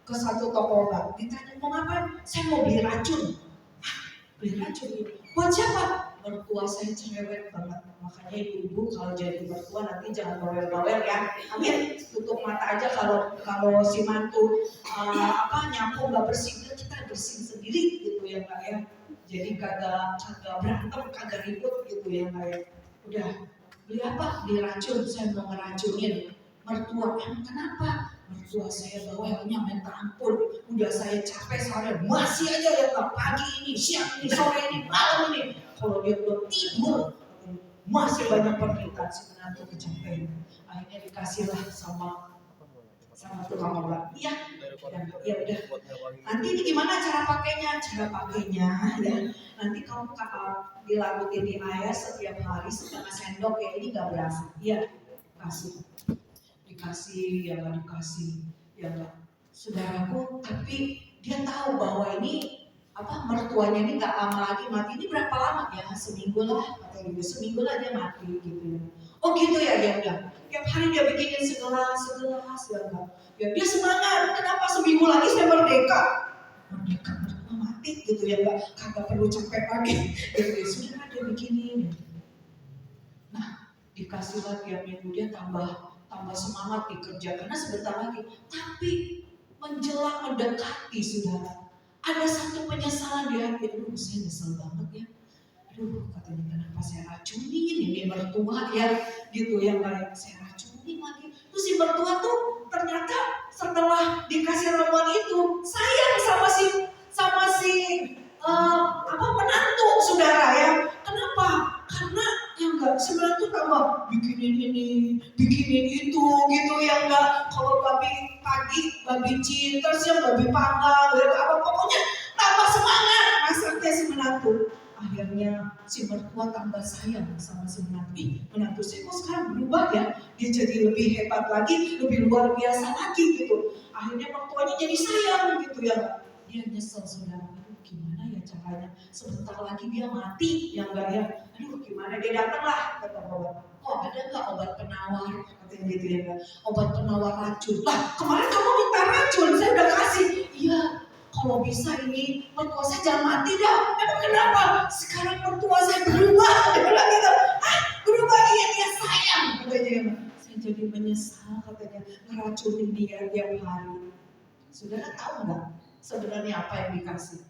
ke satu toko obat. Ditanya mau ngapain? Saya mau beli racun. Beli racun ini. Buat siapa? Mertua saya cerewet banget. Makanya ibu kalau jadi mertua nanti jangan bawel-bawel ya. Amin. Tutup mata aja kalau si mantu nyapu nggak bersih, kita bersihin sendiri gitu ya Kak ya. Jadi kagak berantem, kagak ribut gitu ya Kak ya. Udah beli apa? Beli racun. Saya mau ngeracunin mertua. Kenapa? Mertua saya bawelnya minta ampun. Udah saya capek sore, masih aja ya pagi ini, siang ini, sore ini, malam ini. Kalau dia belum tidur, masih banyak permintaan si menantu kecapean. Akhirnya dikasihlah sama sama tukang obat. Iya, ya udah. Nanti ini gimana cara pakainya? Cara pakainya ya. Nanti kamu dilakuin di air setiap hari setengah sendok ya. Ini nggak berasa. Iya, dikasih ya nggak dikasih ya nggak. Saudaraku, tapi dia tahu bahwa ini mertuanya ini nggak lama lagi mati. Ini berapa lama ya? Seminggu lah atau seminggu lah dia mati gitu ya. Oh gitu ya, ya udah. Tiap hari dia bikinin segelas ya. Dia semangat. Kenapa seminggu lagi saya merdeka? Merdeka mati gitu ya, kagak perlu capek lagi. Gitu ya. Sudah dia bikinin. Nah, dikasih lagi ya minggu dia tambah semangat dikerja karena sebentar lagi. Tapi menjelang mendekati saudara, ada satu penyesalan di hati. Aduh, saya nyesel banget ya. Aduh, katanya kenapa saya racunin ini mertua ya, gitu ya, kayak saya racunin lagi. Terus si mertua tuh ternyata setelah dikasih ramuan itu sayang sama si menantu saudara ya. Kenapa? Karena yang enggak sebenarnya tuh tambah bikinin ini, bikinin itu gitu ya enggak. Kalau babi pagi, babi cinta, siang babi panggang, pokoknya tambah semangat masaknya si menantu. Akhirnya si mertua tambah sayang sama si menantu. Menantu saya kok sekarang berubah ya, dia jadi lebih hebat lagi, lebih luar biasa lagi gitu. Akhirnya mertuanya jadi sayang gitu ya. Dia nyesel saudara, gimana ya caranya, sebentar lagi dia mati ya enggak ya. Aduh gimana, dia datang lah kata obat. Oh ada nggak obat penawar katanya gitu ya, obat penawar racun. Lah kemarin kamu minta racun, saya udah kasih. Iya, kalau bisa ini mertua saya jangan mati dah. Emang kenapa? Sekarang mertua saya berubah. Dia bilang gitu. Berubah, iya dia sayang katanya. Saya jadi menyesal katanya ngeracunin dia tiap hari. Saudara tahu nggak sebenarnya apa yang dikasih?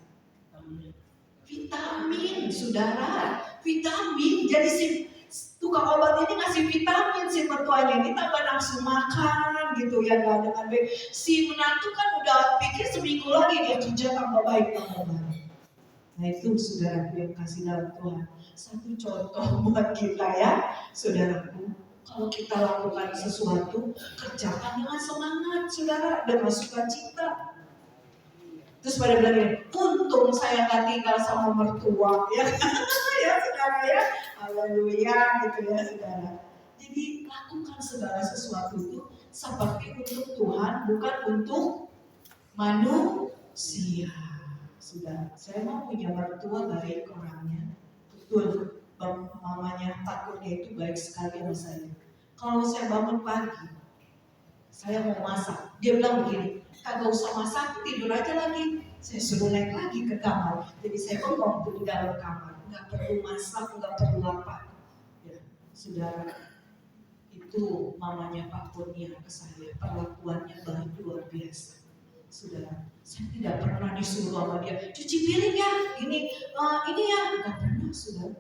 Vitamin, saudara. Vitamin. Jadi si tukang obat ini ngasih vitamin si mertuanya ini tambah nafsu makan gitu ya, nggak dengan baik. Si menantu kan udah pikir seminggu lagi dia kerja tambah baik. Nah itu saudara yang kasih dalam Tuhan. Satu contoh buat kita ya, saudaraku. Kalau kita lakukan sesuatu, kerjakan dengan semangat, saudara, dengan sukacita. Terus pada bilang, untung saya gak tinggal sama mertua ya. Ya saudara ya, haleluya gitu ya saudara. Jadi lakukan segala sesuatu itu seperti untuk Tuhan, bukan untuk manusia. Sudah, saya mau punya mertua baik orangnya, betul. Mamanya takutnya itu baik sekali sama saya. Kalau saya bangun pagi, saya mau masak, dia bilang begini, kagak usah masak, tidur aja lagi. Saya suruh naik lagi ke kamar. Jadi saya bengong di dalam kamar, nggak perlu masak, nggak perlu apa. Ya, saudara, itu mamanya Pak Kurnia ke saya, perlakuannya baik luar biasa. Saudara, saya tidak pernah disuruh sama dia cuci piring ya, ini ya, nggak pernah saudara,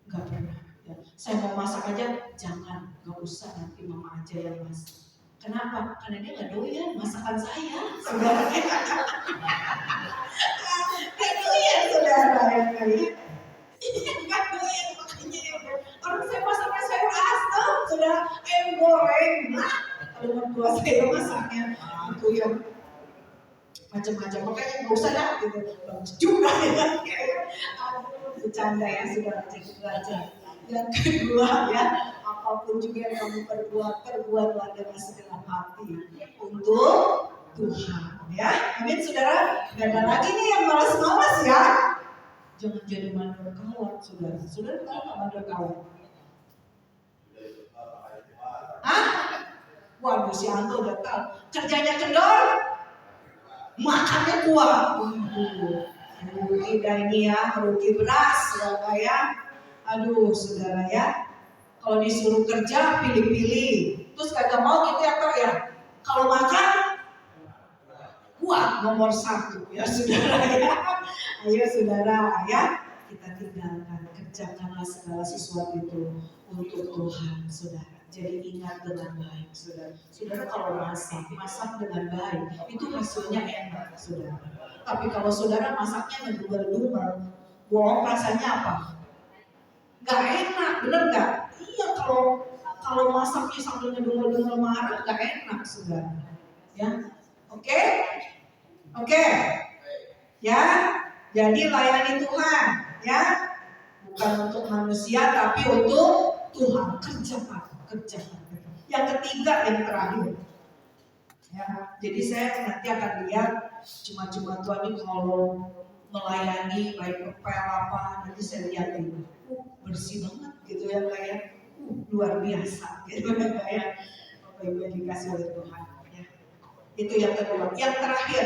nggak pernah. Ya, saya mau masak aja, jangan, nggak usah, nanti mama aja yang masak. Kenapa? Karena dia nggak doyan masakan saya, saudara. Nggak doyan, saudara ya kali. Nggak doyan makanya ya. Orang saya masaknya sayur asam, saudara, ayam goreng. Kalau mertua saya masaknya itu yang macam-macam, makanya nggak usah dah gitu. Bagus juga ya. Aduh, bercanda ya, saudara, itu aja. Yang kedua ya, apapun juga yang kamu perbuatlah dengan segenap hati untuk Tuhan ya. Amin saudara. Gak ada lagi nih yang malas-malas ya. Jangan jadi mandor kawan saudara. Saudara tahu nggak mandor kawan? Waduh, si Anto udah tahu. Kerjanya kendor, makannya kuah. Rugi dah ini ya, rugi beras ya. Aduh saudara ya, kalau disuruh kerja pilih-pilih, terus kagak mau gitu ya Kak ya. Kalau makan kuat nomor 1 ya saudara ya. Ayo saudara ya, kita tinggalkan, kerjakanlah segala sesuatu itu untuk Tuhan saudara. Jadi ingat dengan baik saudara. Saudara kalau masak dengan baik itu hasilnya enak saudara. Tapi kalau saudara masaknya ngedumel-dumel, bohong, rasanya apa? Gak enak, bener gak? Iya, kalau Kalau masaknya sambil ngedumel-dumel marah, gak enak, saudara. Ya, oke? Oke? Ya, jadi layani Tuhan, ya. Bukan untuk manusia, tapi untuk Tuhan. Kerjakan. Yang ketiga, yang terakhir. Ya, jadi saya nanti akan lihat cuma-cuma Tuhan ini kalau melayani baik kepel apa, nanti saya lihat ini bersih banget gitu ya, kayak luar biasa gitu kayak Bapak Ibu yang dikasih oleh Tuhan. Ya. Itu yang kedua. Yang terakhir,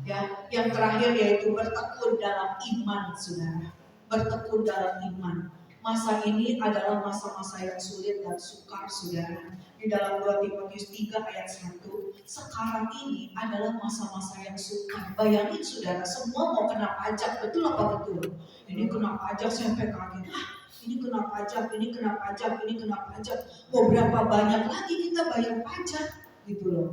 ya, yang terakhir yaitu bertekun dalam iman, saudara. Bertekun dalam iman. Masa ini adalah masa-masa yang sulit dan sukar, saudara. Di dalam 2 Timotius 3 ayat 1, sekarang ini adalah masa-masa yang sukar. Bayangin, saudara, semua mau kena pajak, betul apa betul? Ini kena pajak sampai kaget. Ini kena pajak, ini kena pajak, ini kena pajak. Mau berapa banyak lagi kita bayar pajak, gitu loh.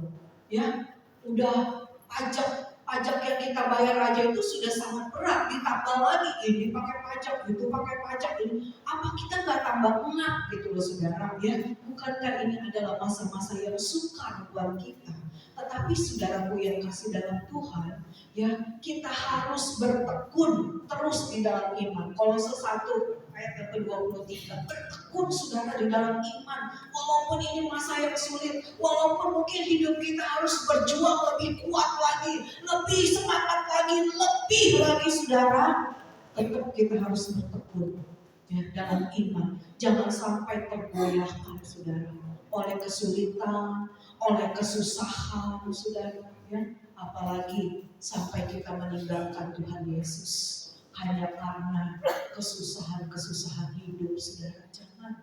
Ya, udah pajak yang kita bayar aja itu sudah sangat berat, ditambah lagi ini pakai pajak, itu pakai pajak, ini apa kita nggak tambah enak gitu loh, saudara ya? Bukankah ini adalah masa-masa yang sukar buat kita? Tetapi saudaraku yang kasih dalam Tuhan, ya, kita harus bertekun terus di dalam iman. Kolose 1 ayat yang ke-23, bertekun saudara di dalam iman. Walaupun ini masa yang sulit, walaupun mungkin hidup kita harus berjuang lebih kuat lagi, lebih semangat lagi, lebih lagi, saudara, tetap kita harus bertekun ya, dalam iman. Jangan sampai tergoyahkan, saudara, oleh kesulitan, oleh kesusahan, saudara ya. Apalagi sampai kita meninggalkan Tuhan Yesus hanya karena kesusahan hidup, saudara. Jangan.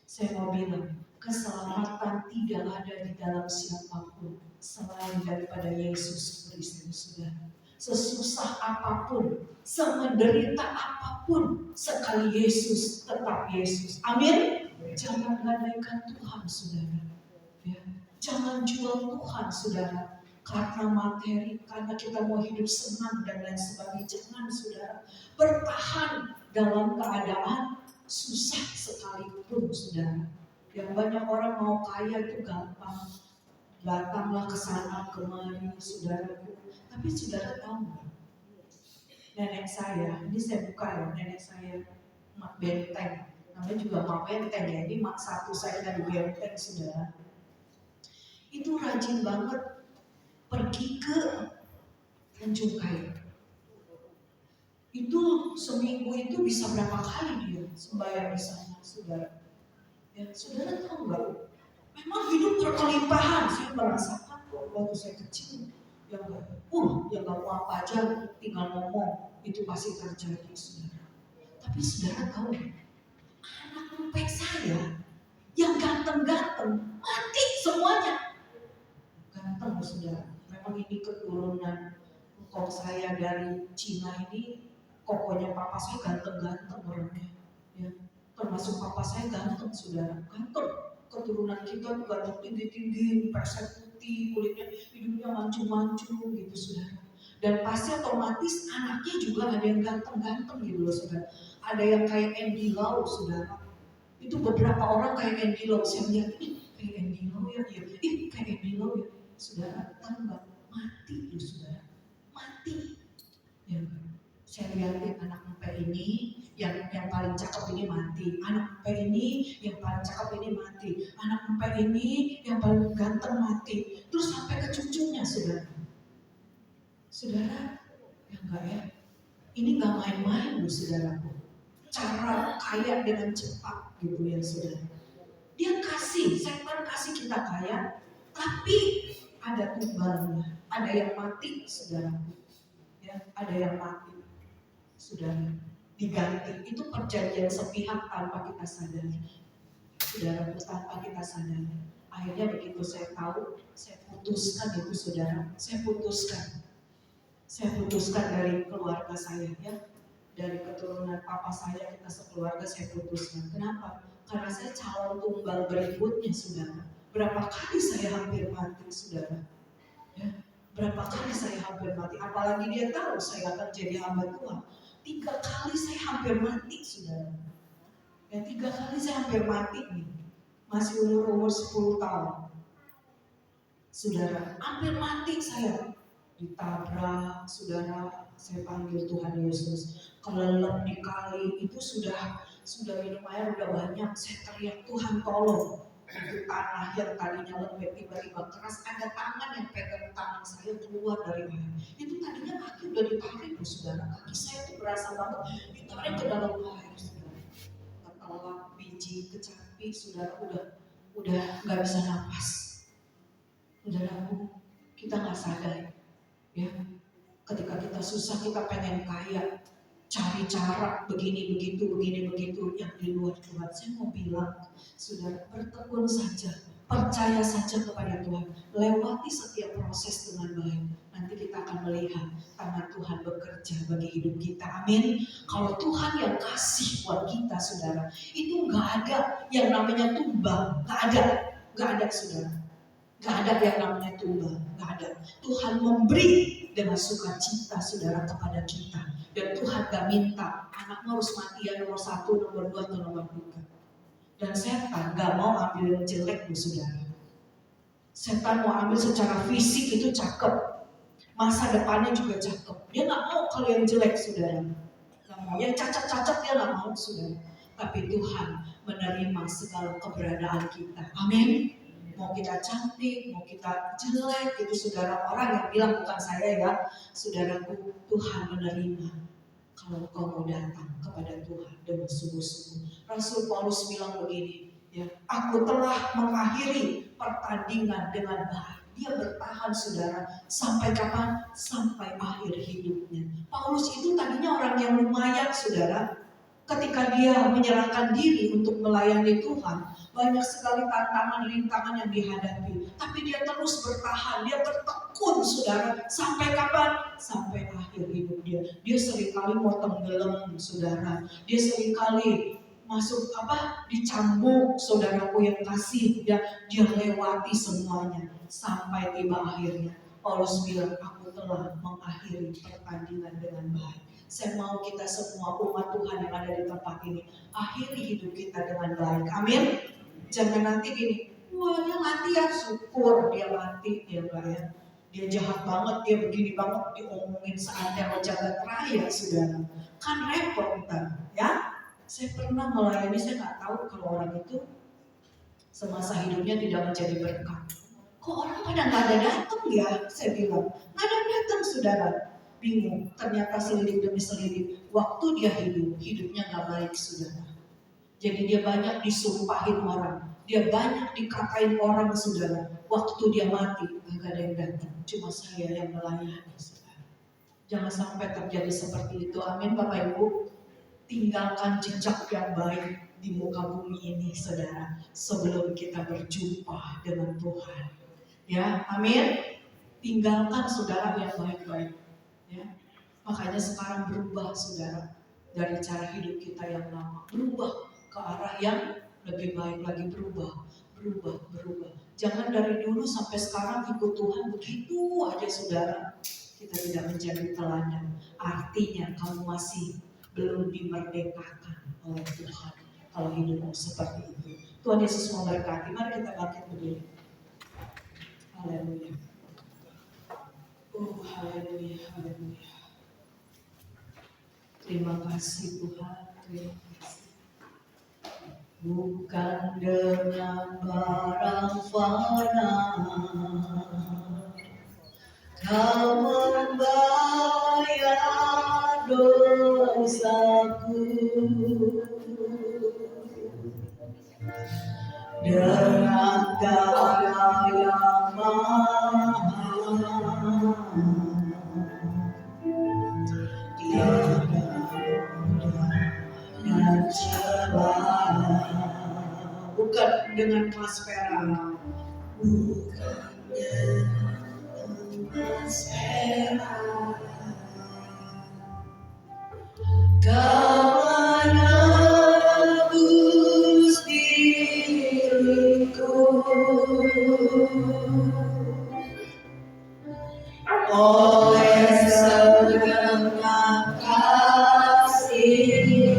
Saya mau bilang, keselamatan tidak ada di dalam siapapun selain daripada Yesus Kristus, saudara. Sesusah apapun, semenderita apapun, sekali Yesus tetap Yesus. Amin. Jangan gadaikan Tuhan, saudara. Ya. Jangan jual Tuhan, saudara, karena materi, karena kita mau hidup senang dan lain sebagainya. Jangan, saudara. Bertahan dalam keadaan susah sekalipun, saudara. Yang banyak orang mau kaya itu gampang, datanglah ke sana kemari, saudaraku. Tapi saudara tahu nggak? Nenek saya, ini saya buka ya, nenek saya Mak Benteng, namanya juga Mak Benteng ya. Ini Mak satu saya dari Benteng, saudara. Itu rajin banget pergi ke Tanjung Kayu. Itu seminggu itu bisa berapa kali dia sembahyang di sana, saudara. Ya, saudara tahu nggak? Memang hidup berkelimpahan. Saya merasakan waktu saya kecil, yang nggak mau apa aja, tinggal ngomong, itu pasti terjadi, saudara. Tapi saudara tahu, anak empek saya yang ganteng-ganteng mati semuanya. Ganteng, saudara. Memang ini keturunan kok saya dari Cina ini, kokonya papa saya ganteng-ganteng orangnya. Ya, termasuk papa saya ganteng, saudara. Ganteng. Keturunan kita tuh ganteng, tinggi-tinggi, persek putih, kulitnya, hidungnya mancung-mancung gitu, saudara. Dan pasti otomatis anaknya juga ada yang ganteng-ganteng gitu loh, saudara. Ada yang kayak Andy Lau, saudara. Itu beberapa orang kayak Andy Lau. Saya lihat, kayak Andy Lau ya, kayak Andy Lau ya. Saudara, tahu nggak? Mati loh, saudara. Mati. Ya, saya lihatin anak empe ini, yang paling cakep ini mati. Anak empe ini yang paling cakep ini mati. Anak empe ini yang paling ganteng mati. Terus sampai ke cucunya, saudara. Saudara, ya enggak ya? Ini nggak main-main loh, saudaraku. Cara kaya dengan cepat gitu ya, saudara. Dia kasih, setan kasih kita kaya, tapi ada tumbalnya, ada yang mati, saudaraku. Ya, ada yang mati, saudara. Diganti. Itu perjanjian sepihak tanpa kita sadari, saudaraku, tanpa kita sadari. Akhirnya begitu saya tahu, saya putuskan itu, saudara. Saya putuskan dari keluarga saya, ya, dari keturunan papa saya, kita sekeluarga saya putuskan. Kenapa? Karena saya calon tunggal berikutnya, saudara. Berapa kali saya hampir mati, saudara. Ya, berapa kali saya hampir mati. Apalagi dia tahu saya akan jadi hamba Tuhan. 3 kali saya hampir mati, saudara. Ya, 3 3 kali saya hampir mati nih. Masih umur 10 tahun. Saudara, hampir mati saya. Ditabrak, saudara, saya panggil Tuhan Yesus. Kelelep di kali itu sudah minum air udah banyak. Saya teriak, Tuhan tolong. Itu tanah yang tadinya lembek tiba-tiba keras, ada tangan yang pegang tangan saya keluar dari air. Itu tadinya kaki udah ditarik, saudara. Kaki saya tuh berasa banget ditarik ke dalam air, saudara. Ketelak, biji, kecapi, saudara, udah nggak bisa napas. Saudaraku, kita nggak sadar, ya. Ketika kita susah, kita pengen kaya, cari cara begini begitu yang di luar Tuhan. Saya mau bilang, saudara, bertekun saja, percaya saja kepada Tuhan, lewati setiap proses dengan baik. Nanti kita akan melihat tangan Tuhan bekerja bagi hidup kita. Amin. Kalau Tuhan yang kasih buat kita, saudara, itu nggak ada yang namanya tumbang, nggak ada, saudara. Gak ada yang namanya tumbang, gak ada. Tuhan memberi dengan sukacita, saudara, kepada kita. Dan Tuhan gak minta anakmu harus mati ya nomor 1, nomor 2, atau nomor 3. Dan setan gak mau ambil yang jelek, saudara. Setan mau ambil secara fisik itu cakep, masa depannya juga cakep. Dia gak mau kalau yang jelek, saudara. Gak mau. Yang cacat-cacat dia gak mau, saudara. Tapi Tuhan menerima segala keberadaan kita. Amin. Mau kita cantik, mau kita jelek, itu saudara, orang yang bilang bukan saya ya, saudaraku, Tuhan menerima kalau kau mau datang kepada Tuhan dengan sungguh-sungguh. Rasul Paulus bilang begini, ya, aku telah mengakhiri pertandingan dengan baik. Dia bertahan, saudara, sampai kapan? Sampai akhir hidupnya. Paulus itu tadinya orang yang lumayan, saudara. Ketika dia menyerahkan diri untuk melayani Tuhan, banyak sekali tantangan, rintangan yang dihadapi. Tapi dia terus bertahan, dia bertekun, saudara. Sampai kapan? Sampai akhir hidup dia. Dia seringkali mau tenggelam, saudara. Dia seringkali masuk dicambuk, saudaraku yang kasih. Dia lewati semuanya sampai tiba akhirnya. Paulus bilang, aku telah mengakhiri pertandingan dengan baik. Saya mau kita semua umat Tuhan yang ada di tempat ini akhiri hidup kita dengan baik. Amin. Jangan nanti gini, wah dia mati ya, syukur dia mati, ya enggak ya. Dia jahat banget, dia begini banget, diomongin seantero jagat raya, saudara. Kan repot kita, ya. Saya pernah melayani, saya nggak tahu kalau orang itu semasa hidupnya tidak menjadi berkat. Kok orang pada nggak ada datang ya? Saya bilang, nggak ada datang, saudara. Bingung, ternyata selidik demi selidik. Waktu dia hidupnya gak baik, saudara. Jadi dia banyak disumpahin orang, dia banyak dikatain orang, saudara. Waktu dia mati, gak ada yang datang, cuma saya yang melayani, saudara. Jangan sampai terjadi seperti itu. Amin, Bapak Ibu. Tinggalkan jejak yang baik di muka bumi ini, saudara, sebelum kita berjumpa dengan Tuhan. Ya, amin. Tinggalkan, saudara, yang baik-baik. Ya, makanya sekarang berubah, saudara, dari cara hidup kita yang lama, berubah ke arah yang lebih baik lagi, berubah. Jangan dari dulu sampai sekarang ikut Tuhan begitu aja, saudara. Kita tidak menjadi teladan. Artinya kamu masih belum dimerdekakan oleh Tuhan kalau hidupmu seperti itu. Tuhan Yesus memberkati. Mari kita bangkit berdiri. Haleluya. Haleluya. Terima kasih Tuhan, terima kasih. Bukan dengan barang fana Kau membayar dosaku, dengan darah yang mahal. Bukan dengan kelas perak, bukan dengan kelas perak. Kau menebus diriku oleh segenap kasih.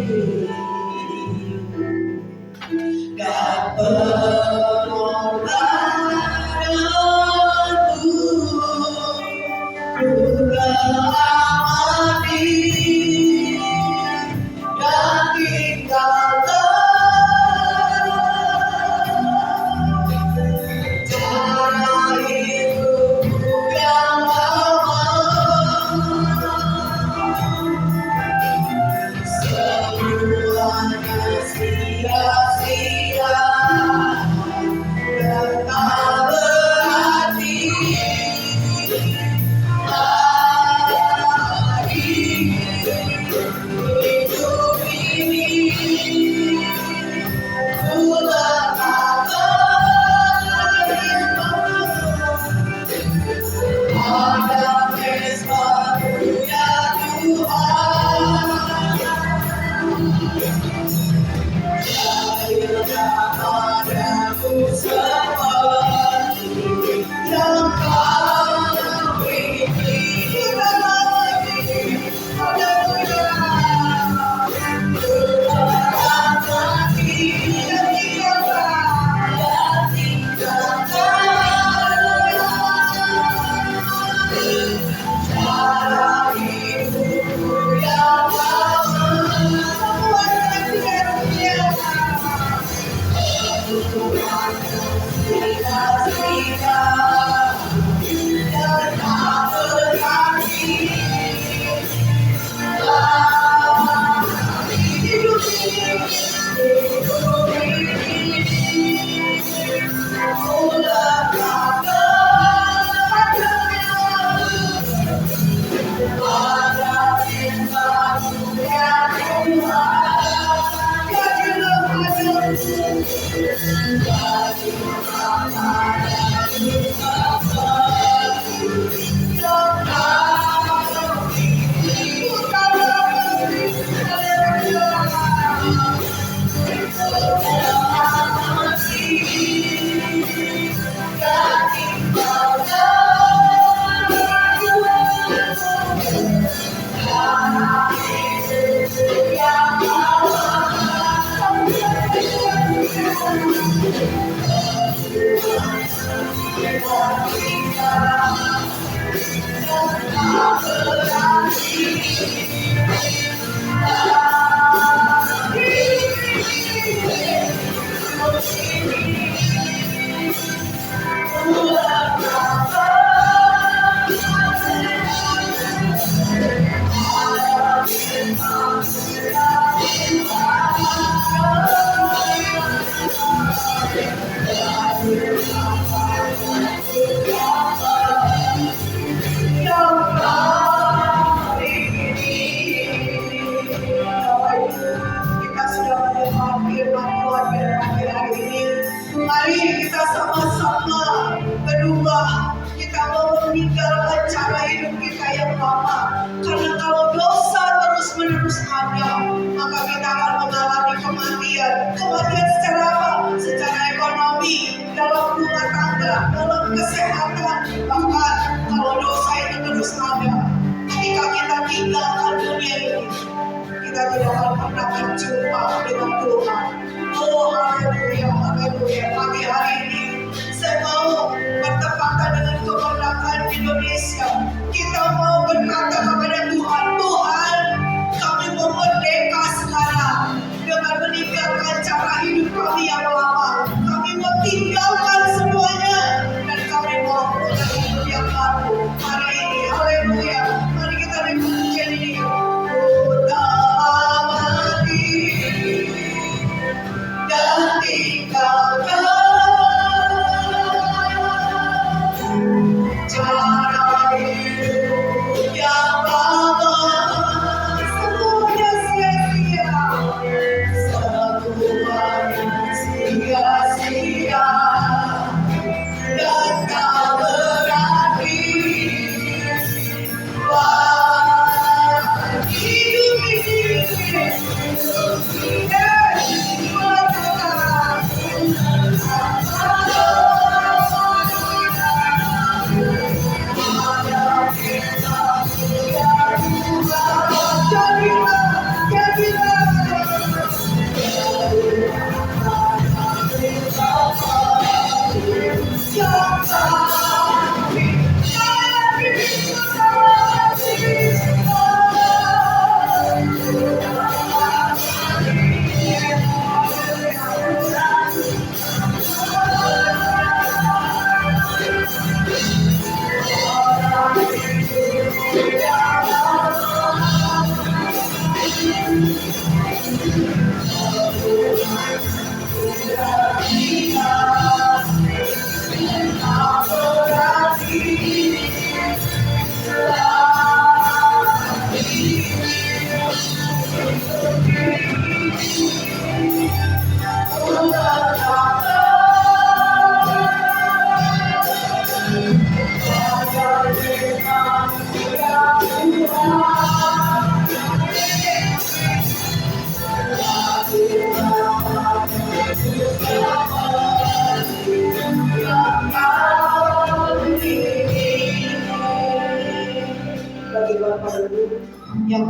Kami meninggalkan semuanya dan kami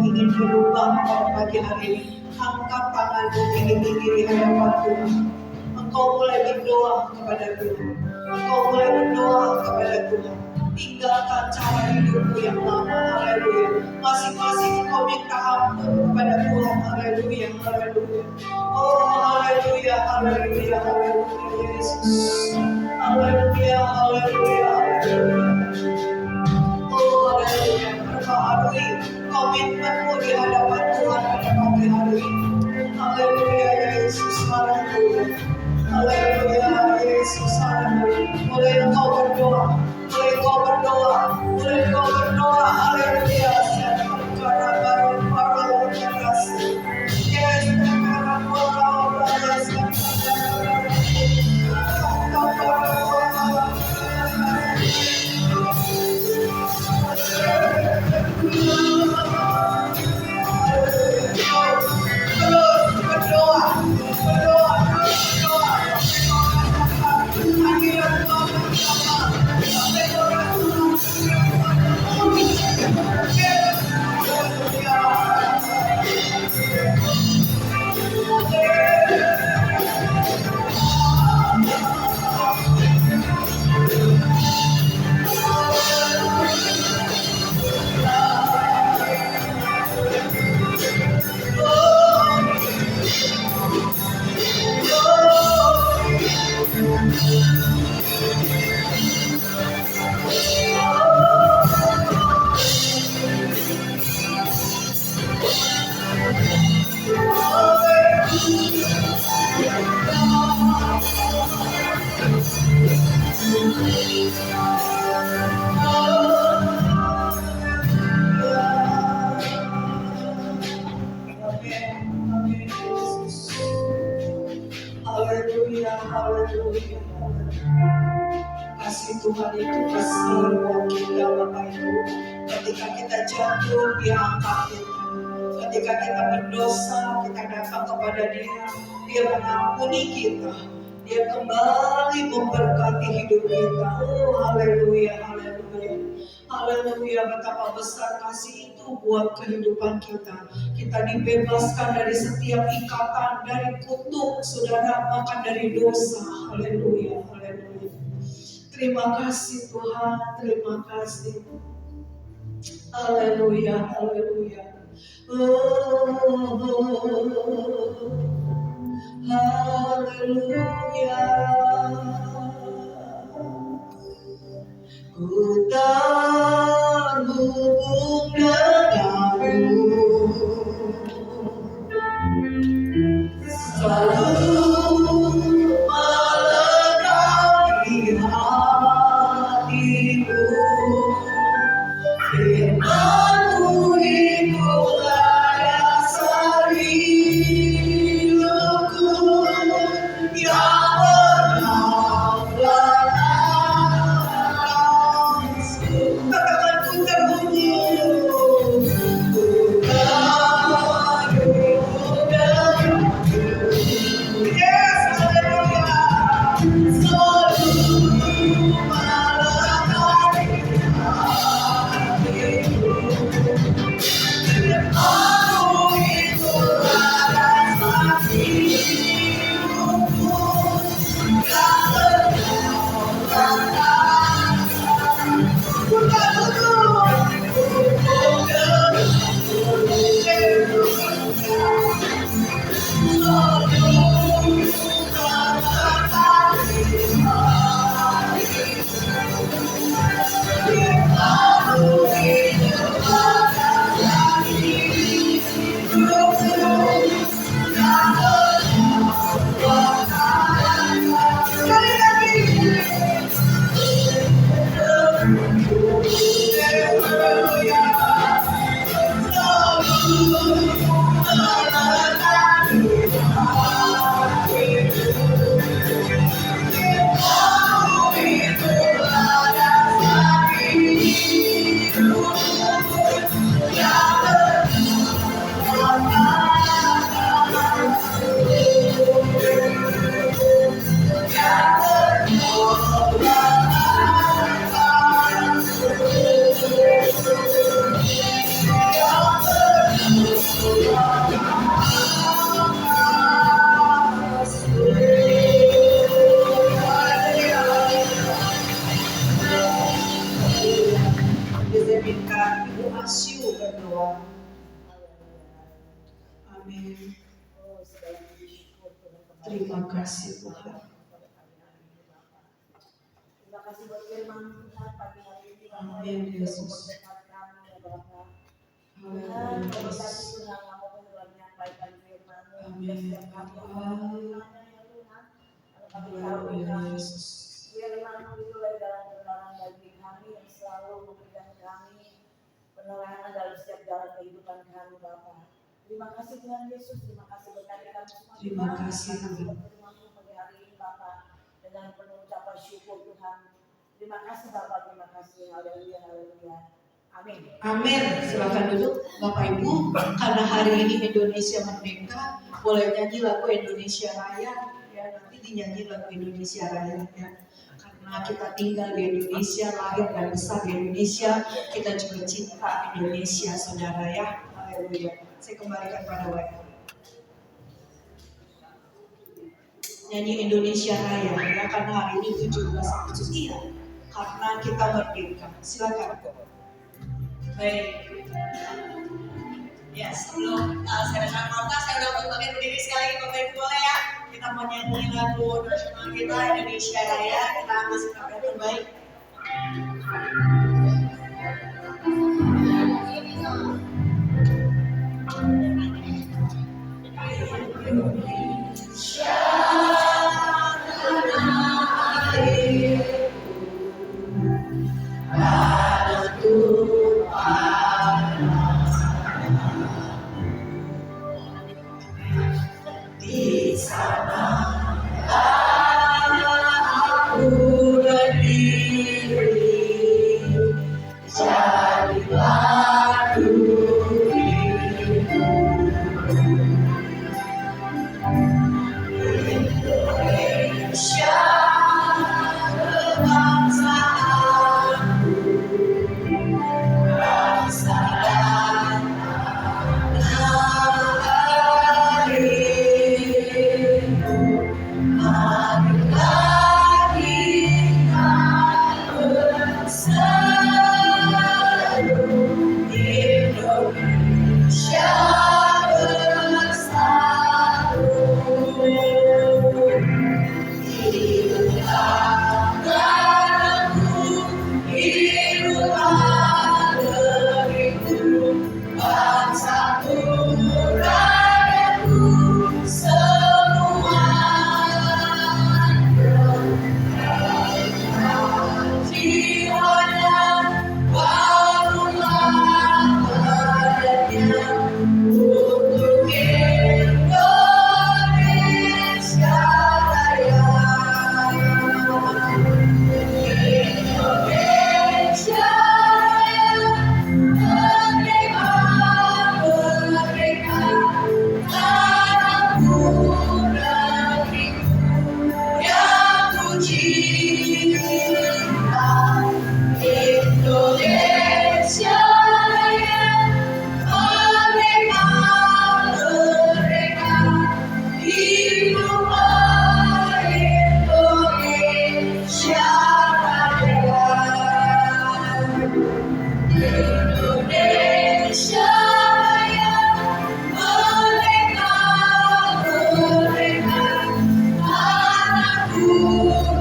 ingin berubah pada pagi hari ini, angkat tanganmu tinggi-tinggi di hadapan Tuhan. Engkau mulai berdoa kepada Tuhan. Engkau mulai berdoa kepada Tuhan. Tinggalkan cara hidupmu yang lama. Haleluya. Masing-masing engkau minta ampun kepada Tuhan. Haleluya. Haleluya. Oh haleluya. Haleluya. Haleluya Yesus. Haleluya. Haleluya. Haleluya. Oh haleluya. Perbaharui komitmenmu di hadapan Tuhan pada pagi hari ini. Haleluya Yesus. Haleluya. Haleluya Yesus. Haleluya. Mulai engkau berdoa. Mulai engkau berdoa. Mulai engkau berdoa. Haleluya. Karena baru para kasih. Yes, karena para Haleluya, haleluya. Kasih Tuhan itu besar buat kita Bapak Ibu. Ketika kita jatuh, Dia angkat kita. Ketika kita berdosa, kita datang kepada Dia. Dia mengampuni kita. Dia kembali memberkati hidup kita. Oh haleluya, haleluya. Haleluya, betapa besar kasih itu buat kehidupan kita. Kita dibebaskan dari setiap ikatan, dari kutuk, saudara, bahkan dari dosa. Haleluya, haleluya. Terima kasih Tuhan, terima kasih. Haleluya, haleluya. Haleluya. Ku terhubung denganmu, selalu melekat di hatiku. Firman-Mu itulah dasar hidupku yang Terima kasih Tuhan. Terima kasih buat firman Tuhan pagi hari ini. Amin Yesus. Tuhan, berkati Tuhan, kamu telah menyampaikan firman-Mu. Setiap kami firman-Nya ya Tuhan. Kami tahu Tuhan, firman-Mu itu adalah penerangan bagi kami yang selalu memberikan kami penerangan dalam setiap jalan kehidupan kami Bapa. Terima kasih Tuhan Yesus, terima kasih berkati kami semua. Terima kasih Tuhan. Firman-Mu pagi hari ini Bapa, dengan penuh ucapan syukur Tuhan. Terima kasih Bapak, terima kasih. Haleluya, haleluya. Amin. Amin. Silakan duduk Bapak Ibu. Karena hari ini Indonesia merdeka, boleh nyanyi lagu Indonesia Raya. Ya, nanti dinyanyi lagu Indonesia Raya ya. Karena kita tinggal di Indonesia, lahir dan besar di Indonesia, kita juga cinta Indonesia, saudara ya. Haleluya. Saya kembalikan pada Wayne. Nyanyi Indonesia Raya ya, karena hari ini 17 Agustus ya. Karena kita merdeka. Silakan. Baik. Ya, sebelum saya bacakan nota, saya udah untuk bangkit berdiri sekali lagi, Bapak Ibu boleh ya? Kita mau nyanyi lagu nasional kita Indonesia Raya, kita masih yang terbaik. Indonesia tanah airku, ada Tuhan di sana aku berdiri, jadi batu Indonesia kebangsaanku, bangsa dan tanah airku. Marilah kita bersatu, Indonesia bersatu. Hiduplah tanahku, hiduplah negeriku, bangsaku, rakyatku, semua. Jiwanya bangunlah badannya untuk Indonesia Raya. Indonesia Raya, merdeka, merdeka, tanahku, negeriku yang ku cinta. Indonesia Raya, merdeka, merdeka, hiduplah Indonesia Raya. Indonesia Raya, merdeka, merdeka, tanahku,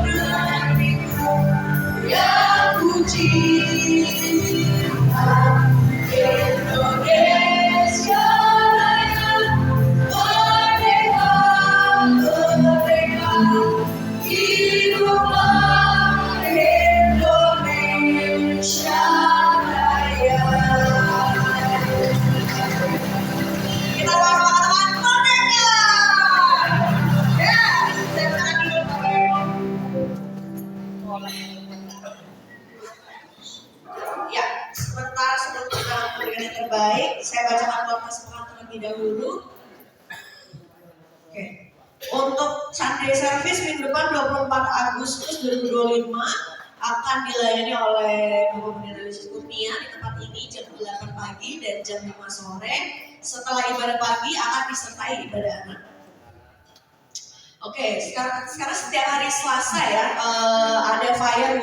negeriku yang ku cinta. Indonesia Raya, merdeka, merdeka, hiduplah Indonesia Raya. Kita sama-sama merdeka. Ya, saya tangan dulu boleh. Ya, sebentar sebelum kita memberikan yang terbaik, saya bacakan nota semangat terlebih dahulu. Oke. Untuk Sunday service minggu depan 24 Agustus 2025 akan dilayani oleh Bapak Pendeta Yesus Kurnia di tempat ini jam 8 pagi dan jam 5 sore. Setelah ibadah pagi akan disertai ibadah anak. Oke, sekarang setiap hari Selasa ya ada Fire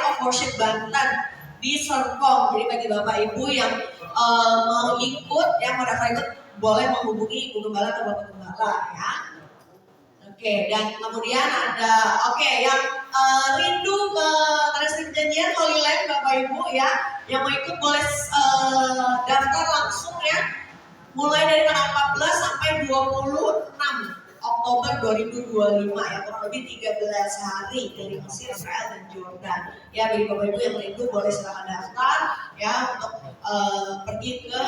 of Worship Banten di Serpong. Jadi bagi Bapak Ibu yang mau ikut, yang mau daftar ikut boleh menghubungi Ibu Gembala atau Bapak Gembala ya. Oke, dan kemudian ada yang rindu ke Tanah Perjanjian Holy Land Bapak Ibu ya, yang mau ikut boleh daftar langsung ya, mulai dari tanggal 14 sampai 26 Oktober 2025 ya, kurang lebih 13 hari dari Mesir, Israel dan Jordan. Ya, bagi Bapak Ibu yang rindu boleh silakan daftar ya untuk pergi ke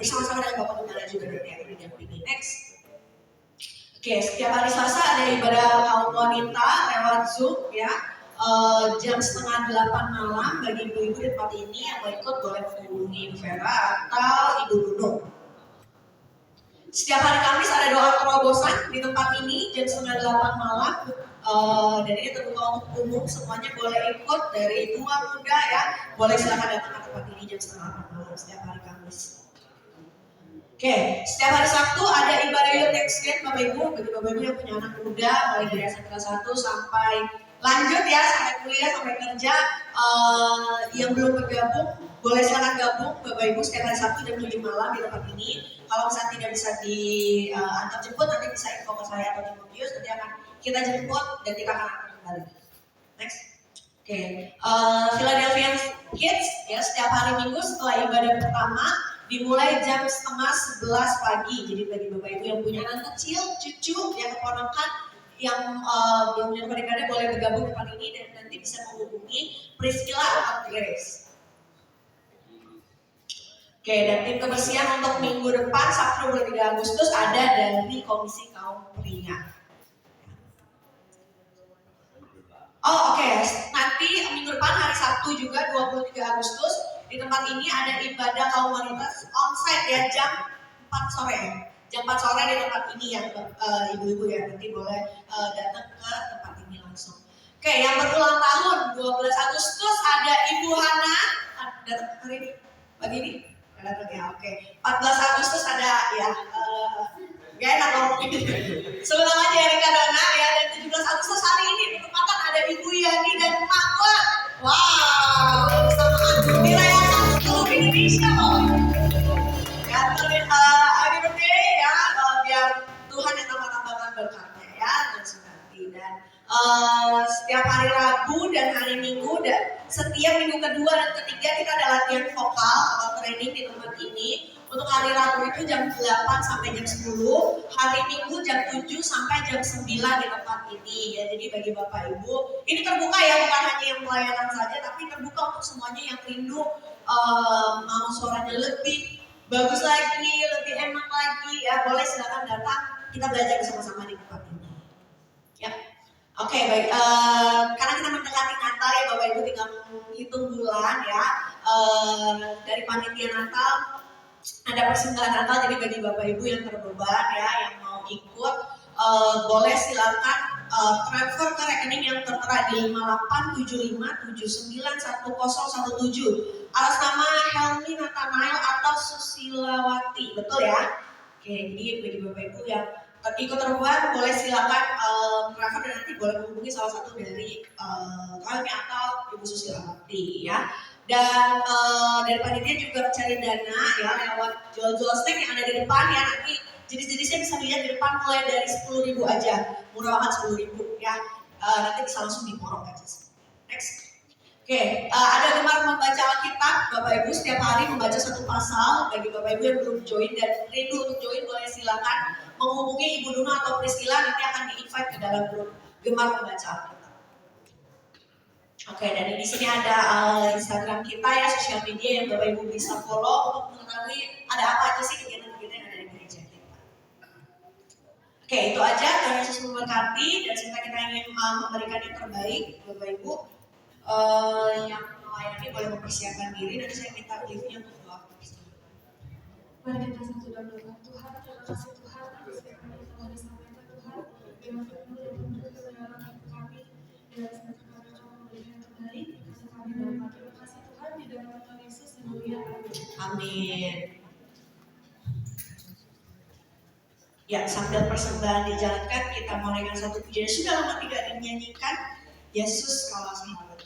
bersama-sama dengan Bapak Gembala juga nanti akan didampingi. Next. Oke, setiap hari Selasa ada ibadah kaum wanita lewat Zoom ya, jam 7:30 malam. Bagi ibu-ibu di tempat ini yang mau ikut boleh menghubungi Vera atau Ibu Nunung. Setiap hari Kamis ada doa terobosan di tempat ini jam 7:30 malam. Dan ini terbuka untuk umum, semuanya boleh ikut dari tua muda ya, boleh silakan datang ke tempat ini jam 7:30 malam setiap hari Kamis. Oke, setiap hari Sabtu ada ibadah youth exchange Bapak Ibu, bagi Bapak Ibu yang punya anak muda mulai dari SMP kelas 1 sampai lanjut ya, sampai kuliah, sampai kerja, yang belum bergabung boleh silakan gabung Bapak Ibu setiap hari Sabtu jam 7 malam di tempat ini. Kalau misalnya tidak bisa diantar jemput, nanti bisa info ke saya atau Timotius, nanti akan kita jemput dan kita akan antar kembali. Next. Oke, Philadelphia Kids ya, setiap hari Minggu setelah ibadah pertama dimulai jam 10:30 pagi. Jadi bagi Bapak Ibu yang punya anak kecil, cucu, yang keponakan, yang belum punya adik-adik boleh bergabung di tempat ini dan nanti bisa menghubungi Priscilla atau Grace. Oke, dan tim kebersihan untuk minggu depan Sabtu 23 Agustus ada dari Komisi Kaum Pria. Nanti minggu depan hari Sabtu juga 23 Agustus di tempat ini ada ibadah kaum wanita onsite ya, jam 4 sore ya. Jam 4 sore di tempat ini ya, ibu-ibu ya, nanti boleh datang ke tempat ini langsung. Oke, yang berulang tahun 12 Agustus ada Ibu Hana, datang hari ini, pagi ini? Datang ya, oke. 14 Agustus ada ya, gak enak dong. Sebut aja Erika Dona ya, dan 17 Agustus hari ini bertepatan ada Ibu Yani dan Mak Wan. Wow, bersamaan dirayakan seluruh Indonesia loh. Ya, happy birthday ya, biar Tuhan yang tambah-tambahkan berkatnya ya, dan sunati. Dan setiap hari Rabu dan hari Minggu dan setiap minggu kedua dan ketiga kita ada latihan vokal atau training di tempat ini. Untuk hari Rabu itu jam 8 sampai jam 10, hari Minggu jam 7 sampai jam 9 di tempat ini ya. Jadi bagi Bapak Ibu, ini terbuka ya, bukan hanya yang pelayanan saja, tapi terbuka untuk semuanya yang rindu mau suaranya lebih bagus lagi, lebih enak lagi ya, boleh silakan datang, kita belajar bersama-sama di tempat ini. Ya. Oke, baik. Karena kita mendekati Natal ya Bapak Ibu, tinggal menghitung bulan ya. Dari panitia Natal ada persembahan Natal, jadi bagi Bapak Ibu yang terbeban ya, yang mau ikut boleh silakan transfer ke rekening yang tertera di 5875791017 atas nama Helmi Nathanael atau Susilawati, betul ya? Oke, jadi bagi Bapak Ibu yang ikut terbeban boleh silakan transfer dan nanti boleh menghubungi salah satu dari kami atau Ibu Susilawati ya. Dan dari panitia juga mencari dana ya lewat jual-jual snack yang ada di depan ya, nanti jenis-jenisnya bisa dilihat di depan mulai dari 10.000 aja, murah banget 10.000 ya, nanti bisa langsung diborong aja. Next. Oke, ada gemar membaca Alkitab Bapak Ibu, setiap hari membaca satu pasal. Bagi Bapak Ibu yang belum join dan rindu untuk join boleh silakan menghubungi Ibu Nuna atau Priscilla, nanti akan di-invite ke dalam grup gemar membaca Alkitab. Oke, dan di sini ada Instagram kita ya, sosial media yang Bapak Ibu bisa follow untuk mengetahui ada apa aja sih kegiatan-kegiatan yang ada di gereja kita. Oke, itu aja. Tuhan Yesus memberkati dan kita ingin memberikan yang terbaik Bapak Ibu. Yang melayani boleh mempersiapkan diri, nanti saya minta liftnya untuk doa. Mari kita satu dalam doa. Tuhan, terima kasih Tuhan atas firman yang telah disampaikan Tuhan. Dengan firman dan penuntut kebenaran kami, dengan semangat kami memberikan yang terbaik. Kasih kami Bapa. Terima kasih Tuhan di dalam nama Yesus yang mulia. Amin. Ya, sambil persembahan dijalankan, kita mulai dengan satu pujian sudah lama tidak dinyanyikan. Yesus kalau sahabat.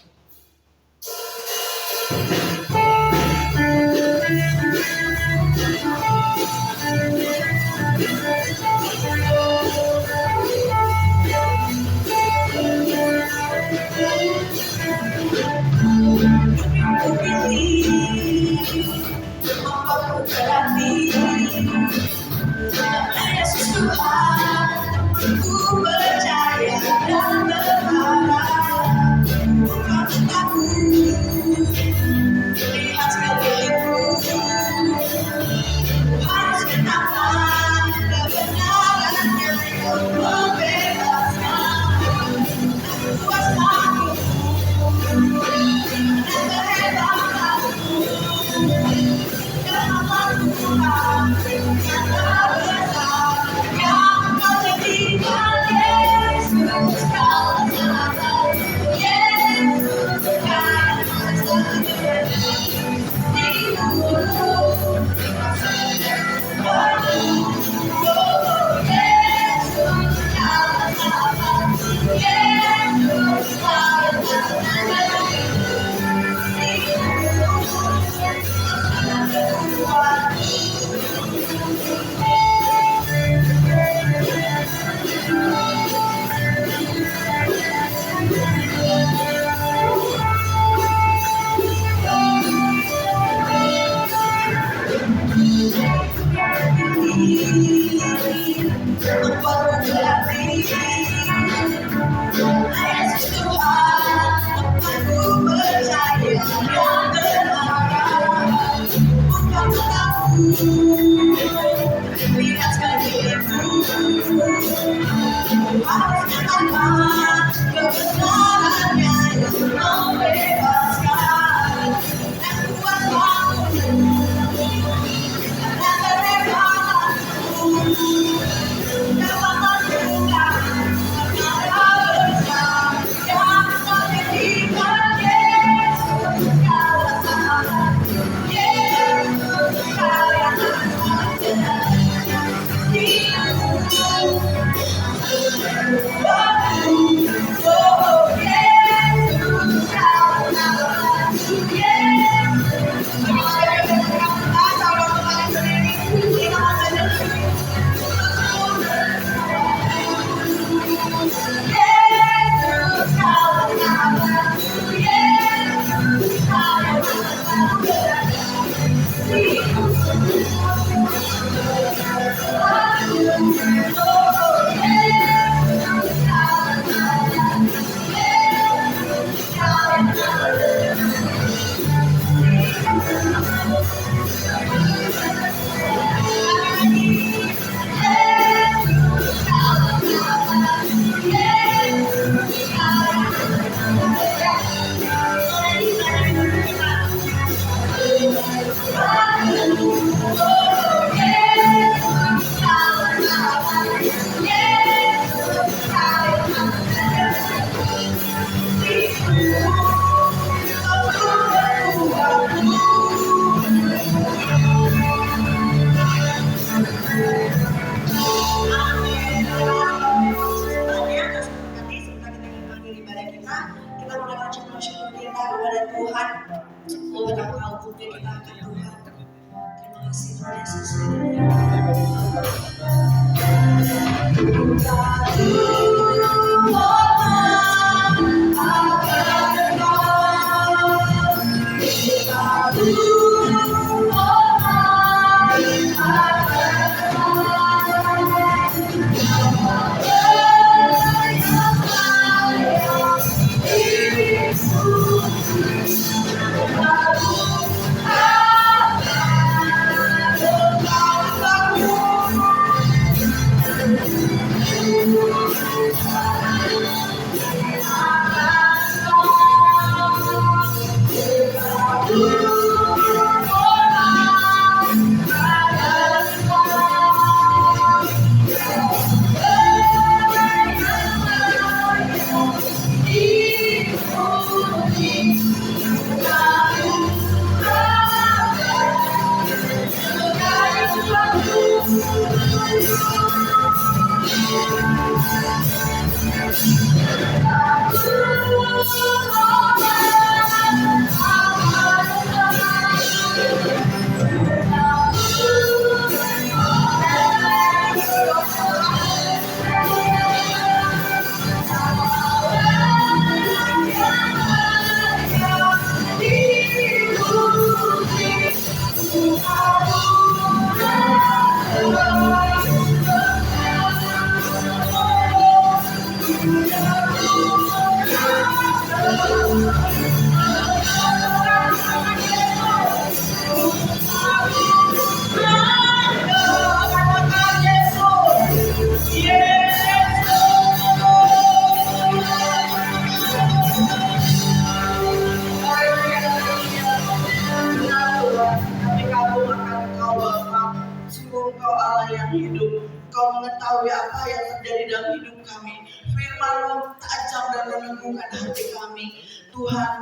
hidup kami. Firman-Mu tajam dan meneguhkan hati kami. Tuhan,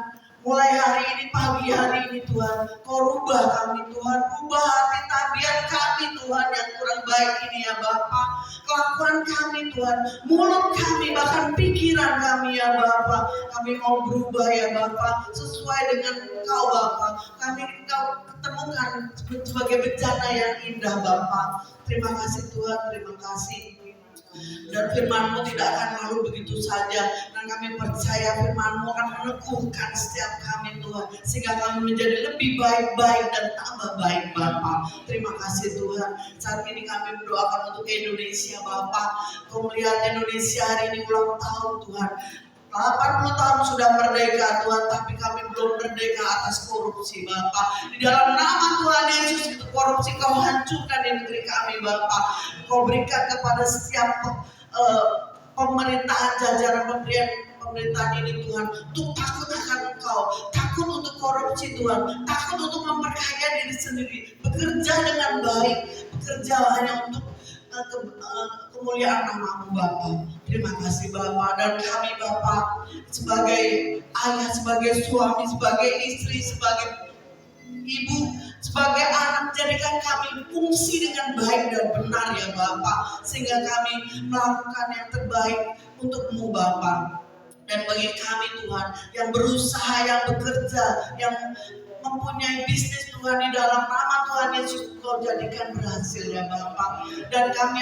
mulai hari ini, pagi hari ini Tuhan, Kau rubah kami Tuhan, rubah hati tabiat kami Tuhan yang kurang baik ini ya Bapa. Kelakuan kami Tuhan, mulut kami, bahkan pikiran kami ya Bapa. Kami mau berubah ya Bapa, sesuai dengan Engkau Bapa. Kami Engkau ketemukan sebagai bencana yang indah Bapa. Terima kasih Tuhan, terima kasih. Dan firman-Mu tidak akan lalu begitu saja. Dan kami percaya firman-Mu akan meneguhkan setiap kami Tuhan. Sehingga kami menjadi lebih baik-baik dan tambah baik Bapa. Terima kasih Tuhan. Saat ini kami berdoakan untuk Indonesia Bapa. Kau melihat Indonesia hari ini ulang tahun Tuhan. 80 tahun sudah merdeka Tuhan, tapi kami belum merdeka atas korupsi Bapa. Di dalam nama Tuhan Yesus itu korupsi Kau hancurkan di negeri kami Bapa. Kau berikan kepada setiap pemerintahan jajaran pemerintahan ini Tuhan, untuk takut akan Engkau, takut untuk korupsi Tuhan, takut untuk memperkaya diri sendiri, bekerja dengan baik, bekerja hanya untuk kemuliaan nama-Mu Bapa. Terima kasih Bapa. Dan kami Bapa sebagai ayah, sebagai suami, sebagai istri, sebagai ibu, sebagai anak, jadikan kami fungsi dengan baik dan benar ya Bapa, sehingga kami melakukan yang terbaik untuk-Mu Bapa. Dan bagi kami Tuhan yang berusaha, yang bekerja, yang mempunyai bisnis Tuhan, di dalam nama Tuhan Yesus Kau jadikan berhasil ya Bapa. Dan kami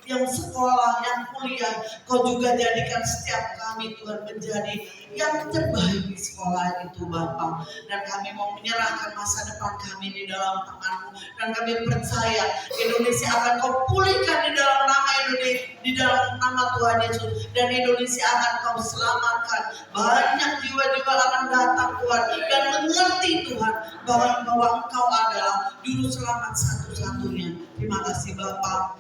yang sekolah, yang kuliah, Kau juga jadikan setiap kami Tuhan menjadi yang terbaik di sekolah itu Bapa. Dan kami mau menyerahkan masa depan kami di dalam tangan-Mu. Dan kami percaya Indonesia akan Kau pulihkan di dalam nama Indonesia, di dalam nama Tuhan Yesus. Dan Indonesia akan Kau selamatkan. Banyak jiwa-jiwa akan datang Tuhan dan mengerti Tuhan bahwa Engkau adalah juru selamat satu-satunya. Terima kasih Bapa.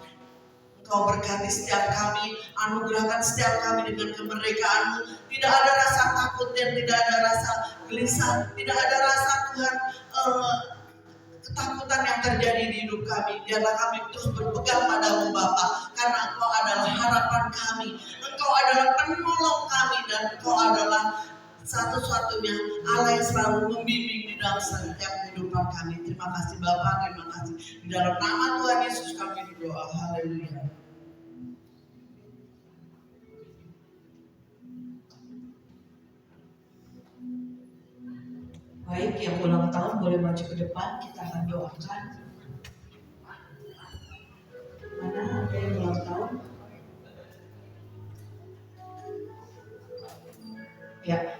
Kau berkati setiap kami, anugerahkan setiap kami dengan kemerdekaan-Mu. Tidak ada rasa takut dan tidak ada rasa gelisah, tidak ada rasa Tuhan ketakutan yang terjadi di hidup kami. Biarlah kami terus berpegang pada-Mu Bapa, karena Engkau adalah harapan kami, Engkau adalah penolong kami, dan Engkau adalah satu-satunya Allah yang selalu membimbing di dalam setiap kehidupan kami. Terima kasih Bapa, terima kasih. Di dalam nama Tuhan Yesus kami berdoa. Haleluya. Baik, yang ulang tahun boleh maju ke depan, kita akan doakan. Mana ada yang ulang tahun? Ya,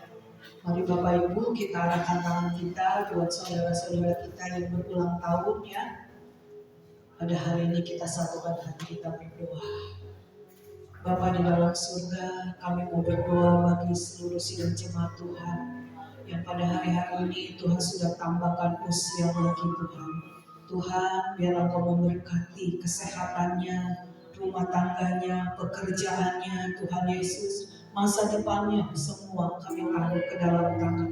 mari Bapak Ibu kita arahkan tangan kita buat saudara-saudara kita yang berulang tahun ya. Pada hari ini kita satukan hati kita berdoa. Bapa di dalam surga, kami mau berdoa bagi seluruh sidang jemaat Tuhan yang pada hari-hari ini Tuhan sudah tambahkan usia bagi Tuhan. Tuhan, biarlah Kau memberkati kesehatannya, rumah tangganya, pekerjaannya, Tuhan Yesus, masa depannya, semua kami taruh ke dalam tangan.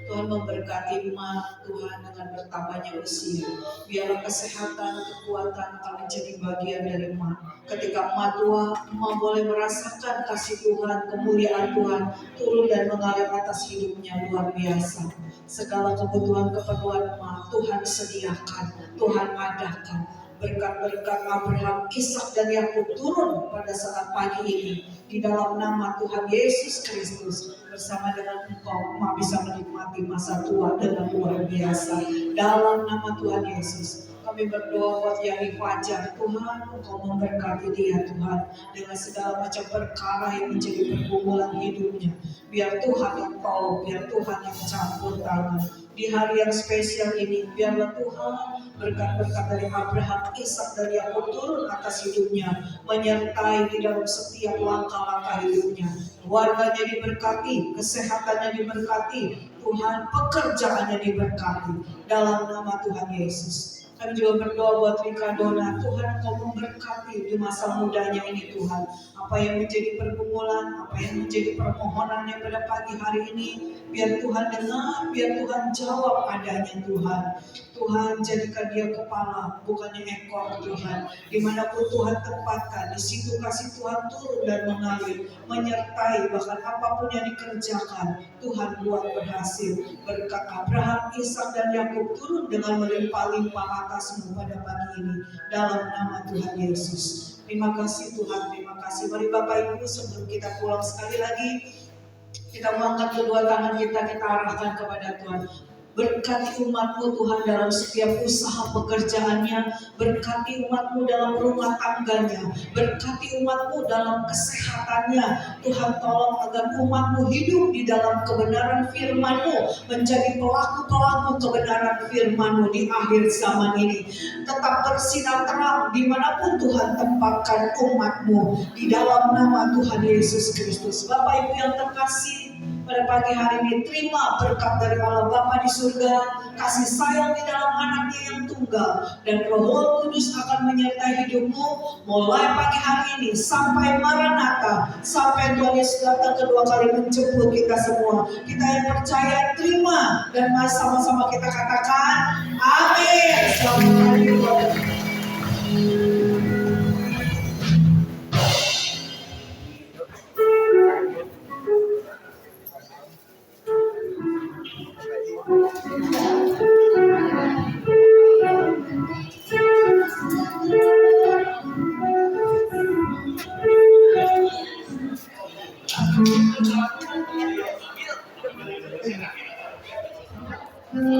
Tuhan memberkati emak Tuhan dengan bertambahnya usia. Biarlah kesehatan, kekuatan akan menjadi bagian dari emak. Ketika emak tua, emak boleh merasakan kasih Tuhan, kemuliaan Tuhan turun dan mengalir atas hidupnya luar biasa. Segala kebutuhan emak Tuhan sediakan, Tuhan adakan. Berkat-berkat Abraham, Ishak dan Yakub turun pada saat pagi ini di dalam nama Tuhan Yesus Kristus. Bersama dengan Engkau, emak bisa menikmati masa tua dengan luar biasa. Dalam nama Tuhan Yesus, kami berdoa buat Yani Fajar. Tuhan, Engkau memberkati dia Tuhan dengan segala macam perkara yang menjadi pergumulan hidupnya. Biar Tuhan yang tahu, biar Tuhan yang campur tangan. Di hari yang spesial ini, biarlah Tuhan berkat-berkat dari Abraham, Ishak dan Yakub turun atas hidupnya, menyertai di dalam setiap langkah-langkah hidupnya. Keluarganya diberkati, kesehatannya diberkati, Tuhan pekerjaannya diberkati. Dalam nama Tuhan Yesus. Kami juga berdoa buat Rika Dona, Tuhan Engkau memberkati di masa mudanya ini Tuhan. apa yang menjadi pergumulan, apa yang menjadi permohonannya pada pagi hari ini, biar Tuhan dengar, biar Tuhan jawab adanya Tuhan. Tuhan jadikan dia kepala, bukannya ekor Tuhan. Dimanapun Tuhan tempatkan, di situ kasih Tuhan turun dan mengalir, menyertai bahkan apapun yang dikerjakan, Tuhan buat berhasil. Berkat Abraham, Ishak dan Yakub turun dengan melimpah-limpah atasmu pada pagi ini, dalam nama Tuhan Yesus. Terima kasih Tuhan, terima kasih. Mari Bapak Ibu, sebelum kita pulang sekali lagi, kita mengangkat kedua tangan kita arahkan kepada Tuhan. Berkati umat-Mu Tuhan dalam setiap usaha pekerjaannya, berkati umat-Mu dalam rumah tangganya, berkati umat-Mu dalam kesehatannya. Tuhan tolong agar umat-Mu hidup di dalam kebenaran firman-Mu, menjadi pelaku-pelaku kebenaran firman-Mu di akhir zaman ini. Tetap bersinar terang dimanapun Tuhan tempatkan umat-Mu, di dalam nama Tuhan Yesus Kristus. Bapak Ibu yang terkasih, pada pagi hari ini terima berkat dari Allah Bapa di surga, kasih sayang di dalam anaknya yang tunggal, dan Roh Kudus akan menyertai hidupmu mulai pagi hari ini sampai Maranatha, sampai Tuhan Yesus datang kedua kali menjemput kita semua. Kita yang percaya terima, dan mari sama-sama kita katakan amin. Selamat